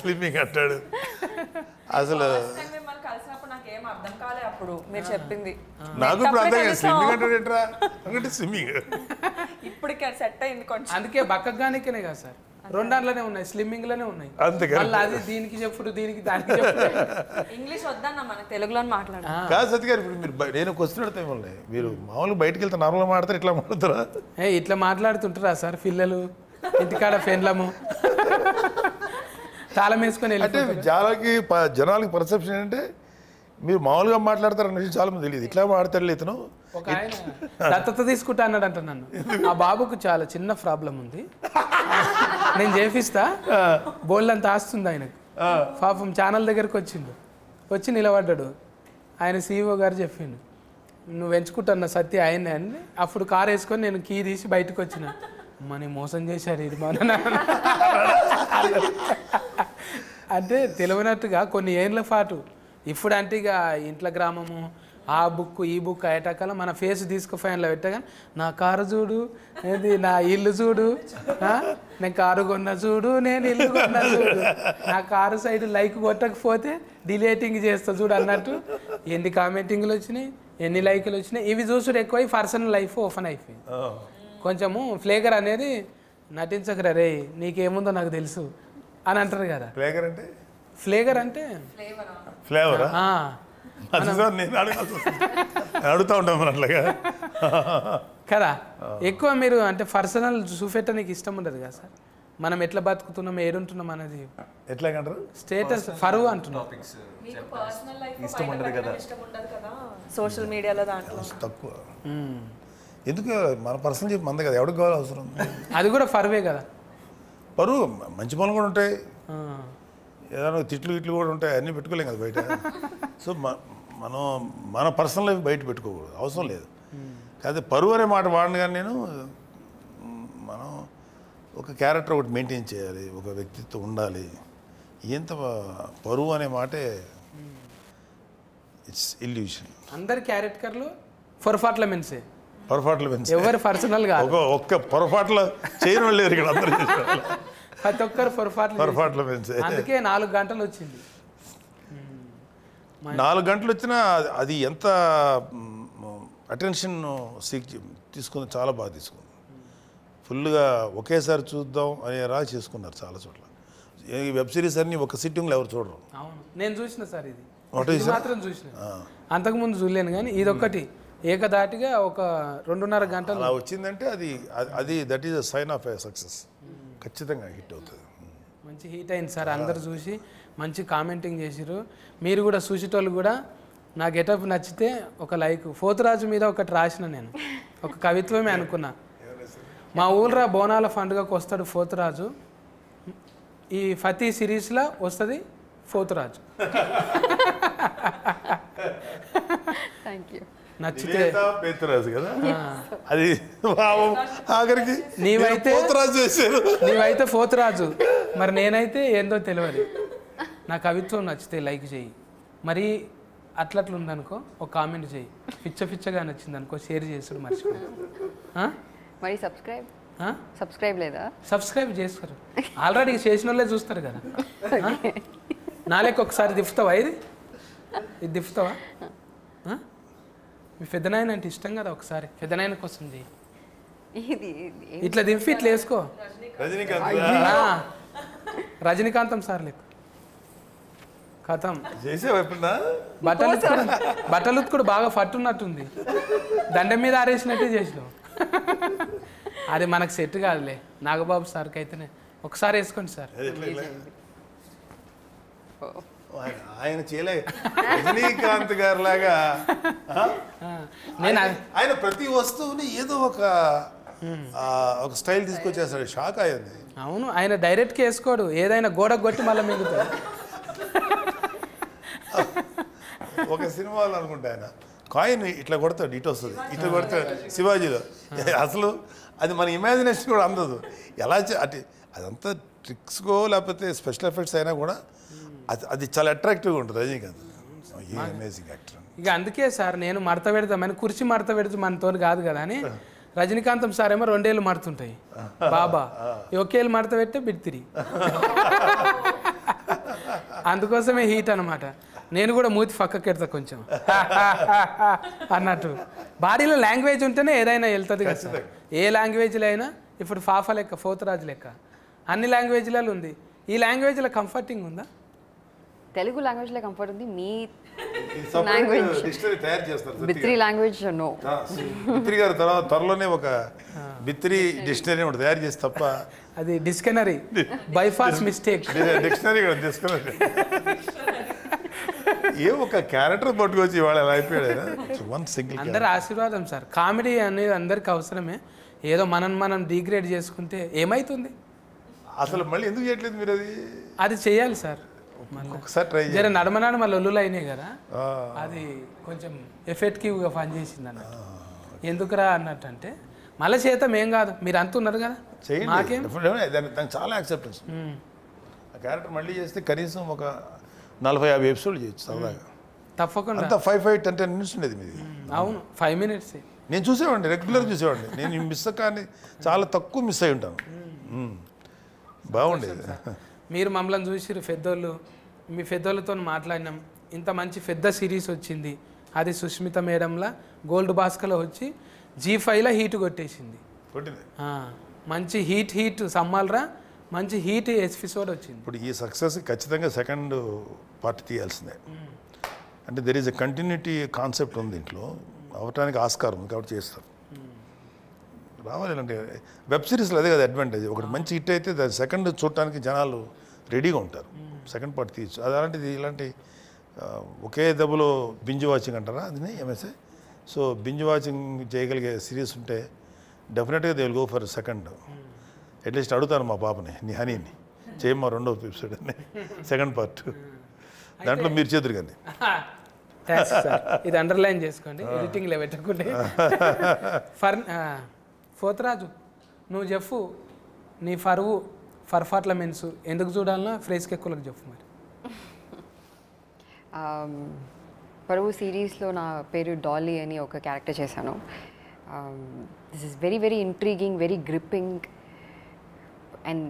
స్లిమ్మింగ్ అంటాడు. అసలు కలిసినప్పుడు నాకేం అర్థం కాలే అప్పుడు మీరు చెప్పింది. నాకు ఇప్పుడు అర్థం కాదు స్లిమ్మింగ్ అంటాడు ఏంట్రా అంటే స్విమ్మింగ్. ఇప్పుడు సెట్ అయింది కొంచెం. అందుకే బక్కగానికేనే కదా సార్ రెండాట్లోనే ఉన్నాయి, స్లిమ్మింగ్లోనే ఉన్నాయి. అంతే కదా. మళ్ళీ అది దీనికి చెప్పుడు, దీనికి దానికి చెప్పుడు. ఇంగ్లీష్ వద్దన్న మనకు తెలుగులో మాట్లాడాలి. కాదు సత్య గారు, ఇప్పుడు మీరు నేను క్వశ్చన్ అడుగుతా మిమ్మల్ని, మీరు మామూలుగా బయటకు వెళ్తే నార్మల్గా మాడతారు, ఇట్లా మాడతారా? ఇట్లా మాట్లాడుతుంటారా సార్ పిల్లలు ఇంటికాడ ఫెన్లము తాళం వేసుకొని అంటే వెళ్ళి జనాలకి పర్సెప్షన్ ఏంటంటే మీరు మామూలుగా మాట్లాడతారు అన్న విషయం చాలా మంది తెలియదు. ఇట్లా మాడతాడు ఇతను. ఒక ఆయన దత్తత తీసుకుంటా అన్నాడంట నన్ను. ఆ బాబుకు చాలా చిన్న ప్రాబ్లం ఉంది, నేను చేపిస్తా, బోల్డ్ అంత ఆస్తుంది ఆయనకు. పాపం ఛానల్ దగ్గరికి వచ్చి నిలబడ్డాడు. ఆయన CEO గారు చెప్పిండు, నువ్వు ఎంచుకుంటున్న సత్య ఆయనే అని. అప్పుడు కారు వేసుకొని నేను కీ తీసి బయటకు వచ్చిన. మనీ మోసం చేశారు ఇది మన అంటే తెలియనట్టుగా కొన్ని ఏళ్ళ పాటు. ఇప్పుడు అంటే ఇక ఇంట్లో గ్రామము, ఆ బుక్ ఈ బుక్ అయ్యేటకాల మన ఫేస్ తీసుకు ఫ్యాన్లో పెట్టగా నా కారు చూడు, ఏది నా ఇల్లు చూడు, నేను కారు కొన్నా చూడు, నేను ఇల్లు కొన్నా చూడు, నా కారు సైడ్ లైక్ కొట్టకపోతే డిలేటింగ్ చేస్తా చూడు అన్నట్టు ఎన్ని కామెంటింగ్లు వచ్చినాయి, ఎన్ని లైకులు వచ్చినాయి. ఇవి చూసుడు ఎక్కువ పర్సనల్ లైఫ్ ఓపెన్ అయిపోయింది. కొంచెము ఫ్లేగర్ అనేది నటించకరా రే, నీకేముందో నాకు తెలుసు అని అంటారు కదా. ఫ్లేగర్ అంటే ఫ్లేగర్ అంటే ఫ్లేవరా? నేను అడుగుతా ఉంటాం మరి అట్లాగా కదా. ఎక్కువ మీరు అంటే పర్సనల్ చూపెట్టడానికి ఇష్టం ఉండదు కదా సార్. మనం ఎట్లా బతుకుతున్నాం, ఏడుంటున్నాం అనేది ఎట్లాగంటారు, స్టేటస్ ఫరువు అంటున్నాం. ఇష్టం ఉండదు కదా సోషల్ మీడియాలో దాంట్లో తక్కువ. ఎందుకు మన పర్సనల్ చెప్పి మంద కదా, ఎవరికి కావాలి అవసరం. అది కూడా ఫరువే కదా. పరువు మంచి పనులు కూడా ఉంటాయి, ఏదైనా తిట్లు గిట్లు కూడా ఉంటాయి, అన్నీ పెట్టుకోలేం కదా బయట. సో మనం మన పర్సనల్ లైఫ్ బయట పెట్టుకోకూడదు, అవసరం లేదు. కాకపోతే పరువు అనే మాట వాడిని కానీ నేను, మనం ఒక క్యారెక్టర్ ఒకటి మెయింటైన్ చేయాలి, ఒక వ్యక్తిత్వం ఉండాలి. ఎంత పరువు అనే మాటే ఇట్స్ ఇల్యూషన్. అందరి క్యారెక్టర్లు పొరపాట్ల మెన్సే, పొరపాట్లు పెంచి ఎవరు పర్సనల్ గా ఒక్క పొరపాట్లు చేయడం లేరు ఇక్కడ అందరూ. ప్రతి ఒక్కరు పొరపాట్లు పెంచే, అందుకే 4 గంటలు వచ్చింది. 4 గంటలు వచ్చినా అది ఎంత అటెన్షన్ తీసుకుంది, చాలా బాగా తీసుకుంది. ఫుల్గా ఒకేసారి చూద్దాం అనే రాగా చేసుకున్నారు చాలా చోట్ల. ఈ వెబ్ సిరీస్ అన్ని ఒక సిట్టింగ్లో ఎవరు చూడరు. అవును, నేను చూసిన సార్ ఇది ఒకటి మాత్రం చూసిన, అంతకుముందు చూడలేను. కానీ ఇది ఒక్కటి ఏకదాటిగా ఒక 2.5 గంటలు అలా వచ్చిందంటే అది that is a sign of a success. ఖచ్చితంగా హిట్ అవుతుంది. మంచి హిట్ అయింది సార్. అందరు చూసి మంచి కామెంటింగ్ చేసిరు. మీరు కూడా చూసేటోళ్ళు కూడా నా గెటప్ నచ్చితే ఒక లైక్. పోతురాజు మీద ఒకటి రాసిన, నేను ఒక కవిత్వమే అనుకున్నా. మా ఊళ్ళో బోనాల పండుగకు వస్తాడు పోతురాజు, ఈ ఫతీ సిరీస్లో వస్తుంది పోతురాజు. Thank you. నచ్చితే పేతురాజు కదా అది, ఆఖరికి నీవైతే పోతురాజు చేశారు. నీవైతే పోతురాజు, మరి నేనైతే ఏందో తెలియదు. నా కవిత్వం నచ్చితే లైక్ చేయి, మరి అట్లట్లు ఉందనుకో ఒక కామెంట్ చేయి, పిచ్చగా నచ్చింది అనుకో షేర్ చేసుడు మర్చిపో. మరి సబ్స్క్రైబ్ లేదా? సబ్స్క్రైబ్ చేస్తారు, ఆల్రెడీ చేసిన వాళ్ళే చూస్తారు కదా. నాలేక ఒకసారి దిఫ్తావా, ఇది దిఫ్తావా? మీ పెద్దనాయన అంటే ఇష్టం కదా, ఒకసారి పెద్దనాయన కోసం చేయి. ఇట్లా దింపి ఇట్లా వేసుకో. రజనీకాంతం సార్ లెక్క కథం బట్టలు ఉత్తుకుడు బాగా పట్టున్నట్టుంది, దండం మీద ఆరేసినట్టే చేసినావు. అది మనకు సెట్ కాదులే. నాగబాబు సార్కి అయితేనే ఒకసారి వేసుకోండి సార్. ఆయన చేయలే రజనీకాంత్ గారు లాగా. ఆయన ప్రతి వస్తువుని ఏదో ఒక స్టైల్ తీసుకొచ్చేస్తాడు, షాక్ అయ్యింది. అవును, ఆయన డైరెక్ట్గా వేసుకోడు, ఏదైనా గోడ కొట్టి మళ్ళీ మిగుతాడు. ఒక సినిమాలో అనుకుంటా ఆయన కాయిన్ ఇట్లా కొడతాడు, ఇటు వస్తుంది, ఇట్లా కొడతాడు శివాజీలో. అసలు అది మన ఇమాజినేషన్ కూడా అందదు. ఎలా అంటే అదంతా ట్రిక్స్కో లేకపోతే స్పెషల్ ఎఫెక్ట్స్ అయినా కూడా అది చాలా అట్రాక్టివ్గా ఉంటుంది రజనీకాంత్. Amazing actor. ఇక అందుకే సార్ నేను మడత పెడతామని, కుర్చీ మడత పెడితే మనతో కాదు కదా అని. రజనీకాంతం సార్ ఏమో 2 ఏళ్ళు మడుతుంటాయి, బాబా ఒకేళ్ళు మడత పెట్టే బిడ్తిరి. అందుకోసమే హీట్ అనమాట. నేను కూడా మూతి పక్కకి పెడతా కొంచెం అన్నట్టు. బాడీలో లాంగ్వేజ్ ఉంటేనే ఏదైనా వెళ్తుంది కదా సార్. ఏ లాంగ్వేజ్లో అయినా ఇప్పుడు ఫాఫా లెక్క, పోతురాజు లెక్క అన్ని లాంగ్వేజ్లలో ఉంది. ఈ లాంగ్వేజ్లో కంఫర్టింగ్ ఉందా? తెలుగు లాంగ్వేజ్లో కంఫర్ట్ ఉంది. మీ లాంగ్వేజ్ డిక్షనరీ తయారు చేస్తారు బిత్రి లాంగ్వేజ్ నో. బిత్రి గారు తర్వాత త్వరలోనే ఒక బిత్రి డిక్షనరీ ఒకటి తయారు చేసి తప్ప అది డిక్షనరీ బైపాస్ మిస్టేక్. డిక్షనరీ కూడా డిక్షనరీ ఏ ఒక క్యారెక్టర్ పట్టుకొచ్చి ఇవాళ ఎలా అయిపోయాడు. వన్ సింగిల్ అందరి ఆశీర్వాదం సార్. కామెడీ అనేది అందరికి అవసరమే. ఏదో మనం డిగ్రేడ్ చేసుకుంటే ఏమవుతుంది? అసలు మళ్ళీ ఎందుకు చేయట్లేదు మీరు? అది చేయాలి సార్. ఒకసారి ట్రై జర నడమనాడు మళ్ళీ ఒల్లులు అయినాయి కదా, అది కొంచెం ఎఫెక్టివ్గా పనిచేసింది అన్నట్టు. ఎందుకురా అన్నట్టు అంటే మళ్ళీ చేతం ఏం కాదు, మీరు అంటున్నారు కదా మాకేం. దానికి చాలా యాక్సెప్టెన్స్. ఆ క్యారెక్టర్ మళ్ళీ చేస్తే కనీసం ఒక 40-50 ఎపిసోడ్లు చేయొచ్చు సరదాగా. తప్పకుండా. అంతా 5-10 minutes ఉండేది మీది. అవును, 5 minutes. నేను చూసేవాడిని, రెగ్యులర్ చూసేవాడిని. నేను మిస్ కానీ చాలా తక్కువ మిస్ అయి ఉంటాను. బాగుండేది. మీరు మమ్మల్ని చూసిరు పెద్దోళ్ళు, మీ పెద్దోళ్ళతో మాట్లాడినాం. ఇంత మంచి పెద్ద సిరీస్ వచ్చింది. అది సుష్మిత మేడంలా గోల్డ్ బాస్కలో వచ్చి G5లో హీట్ కొట్టేసింది. మంచి హీట్ సమ్మాలరా, మంచి హీట్ ఎపిసోడ్ వచ్చింది. ఇప్పుడు ఈ సక్సెస్ ఖచ్చితంగా సెకండ్ పార్ట్ తీయాల్సిందే. అంటే there is a continuity concept ఉంది దీంట్లో. అవటానికి ఆస్కారం ఉంది కాబట్టి చేస్తారు. రావాలి అంటే వెబ్ సిరీస్లో అదే కదా అడ్వాంటేజ్. ఒకటి మంచి హిట్ అయితే దాని సెకండ్ చూడటానికి జనాలు రెడీగా ఉంటారు. సెకండ్ పార్ట్ తీయచ్చు. అది అలాంటిది ఇలాంటి ఒకే దెబ్బలో బింజ్ వాచింగ్ అంటారా అది ఎంఎస్ఏ. సో బింజ్ వాచింగ్ చేయగలిగే సిరీస్ ఉంటే డెఫినెట్గా they will go for second. At least అడుగుతాను మా పాపని, నీ హనీని చేయమ్మా 2వ ఎపిసోడ్ అని, సెకండ్ పార్ట్. దాంట్లో మీరు చేతురు కానీ ఇది అండర్లైన్ చేసుకోండి, ఎడిటింగ్లో పెట్టకుంటే. పోతరాజు నువ్వు చెప్పు, నీ పర్ఫార్మెన్స్ ఎందుకు చూడాలన్నా ఫ్రేస్కి ఎక్కువలకు చెప్పు మరి. పరువు సిరీస్లో నా పేరు డాలీ అని ఒక క్యారెక్టర్ చేశాను. This is very very intriguing, very gripping. And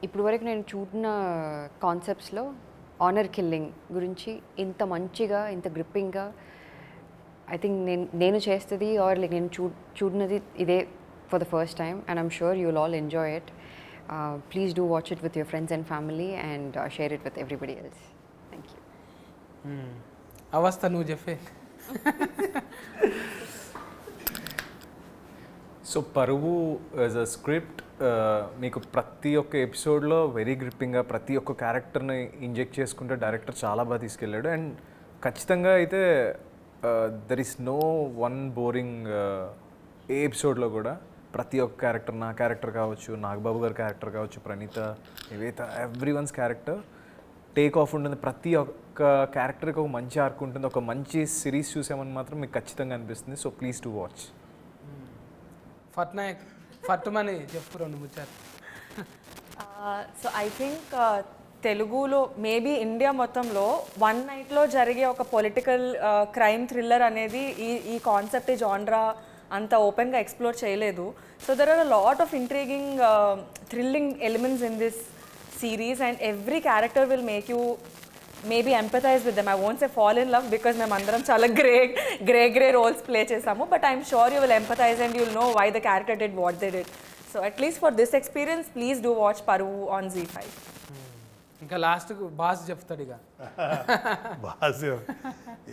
ఇప్పుడు వరకు నేను చూడిన కాన్సెప్ట్స్లో ఆనర్ కిల్లింగ్ గురించి ఇంత మంచిగా, ఇంత గ్రిప్పింగ్గా ఐ థింక్ నేను చేస్తుంది ఆర్ లైక్ నేను చూడినది ఇదే for the first time. And I'm sure you will all enjoy it. Please do watch it with your friends and family and share it with everybody else. Thank you. అవస్థ నువ్వు చెప్పే. So పరువు as a script మీకు ప్రతి ఒక్క ఎపిసోడ్లో very గ్రిప్పింగ్గా ప్రతి ఒక్క క్యారెక్టర్ని ఇంజెక్ట్ చేసుకుంటే డైరెక్టర్ చాలా బాగా తీసుకెళ్ళాడు. అండ్ ఖచ్చితంగా అయితే there is no one boring ఏ ఎపిసోడ్లో కూడా. ప్రతి ఒక్క క్యారెక్టర్, నా క్యారెక్టర్ కావచ్చు, నాగబాబు గారి క్యారెక్టర్ కావచ్చు, Pranitha, Nivetha, every ones character take off ఉంటుంది. ప్రతి ఒక్క క్యారెక్టర్కి ఒక మంచి ఆర్క్ ఉంటుంది. ఒక మంచి సిరీస్ చూసామని మాత్రం మీకు ఖచ్చితంగా అనిపిస్తుంది. So please to watch. ఫట్నాయక్ ఫట్టుమని చెప్పు 2 ముచ్చారు. సో ఐ థింక్ తెలుగులో మేబీ ఇండియా మొత్తంలో వన్ నైట్లో జరిగే ఒక పొలిటికల్ క్రైమ్ థ్రిల్లర్ అనేది ఈ కాన్సెప్ట్, ఈ జాన్రా అంత ఓపెన్గా ఎక్స్ప్లోర్ చేయలేదు. So there are a lot of intriguing thrilling elements in this series and every character will make you maybe empathize with them. I won't say fall in love because మేమందరం చాలా grey roles play చేసాము, but I'm sure you will empathize and you'll know why the character did what they did. So at least for this experience, please do watch Paruvu on ZEE5. ఇంకా లాస్ట్కు boss చెప్తాడు ఇక. Boss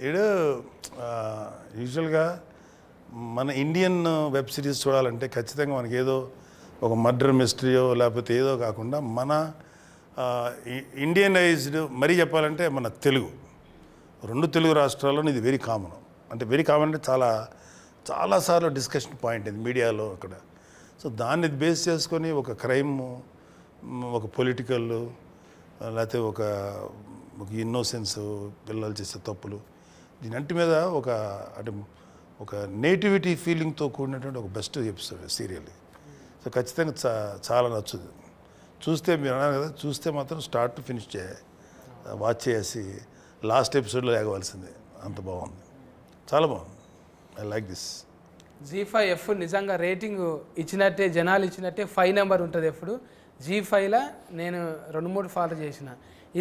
ఏడు యూజువల్గా మన Indian web series చూడాలంటే ఖచ్చితంగా మనకి ఏదో ఒక మర్డర్ మిస్టరీయో లేకపోతే ఏదో కాకుండా మన ఇండియనైజ్డ్ మరీ చెప్పాలంటే మన తెలుగు 2 తెలుగు రాష్ట్రాల్లో ఇది వెరీ కామన్. అంటే వెరీ కామన్ అంటే చాలాసార్లు డిస్కషన్ పాయింట్ ఇది మీడియాలో అక్కడ. సో దాన్ని బేస్ చేసుకొని ఒక క్రైమ్, ఒక పొలిటికల్, లేకపోతే ఒక ఇన్నోసెన్స్, పిల్లలు చేసే తప్పులు, దీనంటి మీద అంటే ఒక నేటివిటీ ఫీలింగ్తో కూడినటువంటి ఒక బెస్ట్ ఎపిసోడ్ సీరియల్. సో ఖచ్చితంగా చాలా నచ్చుతుంది. చూస్తే మీరు అన్నారు కదా, చూస్తే మాత్రం స్టార్ట్ టు ఫినిష్ వాచ్ చేసి లాస్ట్ ఎపిసోడ్లో లేగవలసిందే. అంత బాగుంది, చాలా బాగుంది. I like this. ZEE5 నిజంగా రేటింగ్ ఇచ్చినట్టే, జనాలు ఇచ్చినట్టే 5 నెంబర్ ఉంటుంది ఎప్పుడు. ZEE5లో నేను 2-3 ఫాలో చేసిన.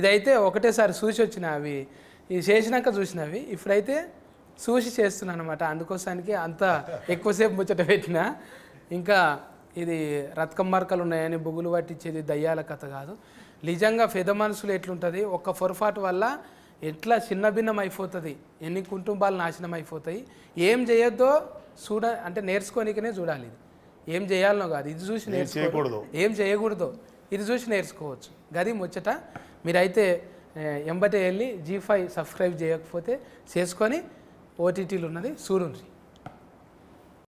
ఇదైతే ఒకటేసారి చూసి వచ్చిన, అవి ఇది చేసినాక చూసినవి. ఇప్పుడైతే చూసి చేస్తున్నాను అనమాట. అందుకోసానికి అంత ఎక్కువసేపు ముచ్చట పెట్టిన. ఇంకా ఇది రత్కం మార్కలు ఉన్నాయని బుగులు పట్టించేది దయ్యాల కథ కాదు. నిజంగా పెద్ద మనసులు ఎట్లుంటుంది, ఒక్క పొరపాటు వల్ల ఎట్లా చిన్న భిన్నం అయిపోతుంది, ఎన్ని కుటుంబాలు నాశనం అయిపోతాయి. ఏం చేయొద్దో అంటే నేర్చుకోనికనే చూడాలి. ఇది ఏం చేయాలనో కాదు, ఇది చూసి నేర్చుకోకూడదు, ఏం చేయకూడదు ఇది చూసి నేర్చుకోవచ్చు. గది ముచ్చట. మీరైతే ఎంబటే వెళ్ళి G5 సబ్స్క్రైబ్ చేయకపోతే చేసుకొని ఓటీటీలు ఉన్నది చూడండి.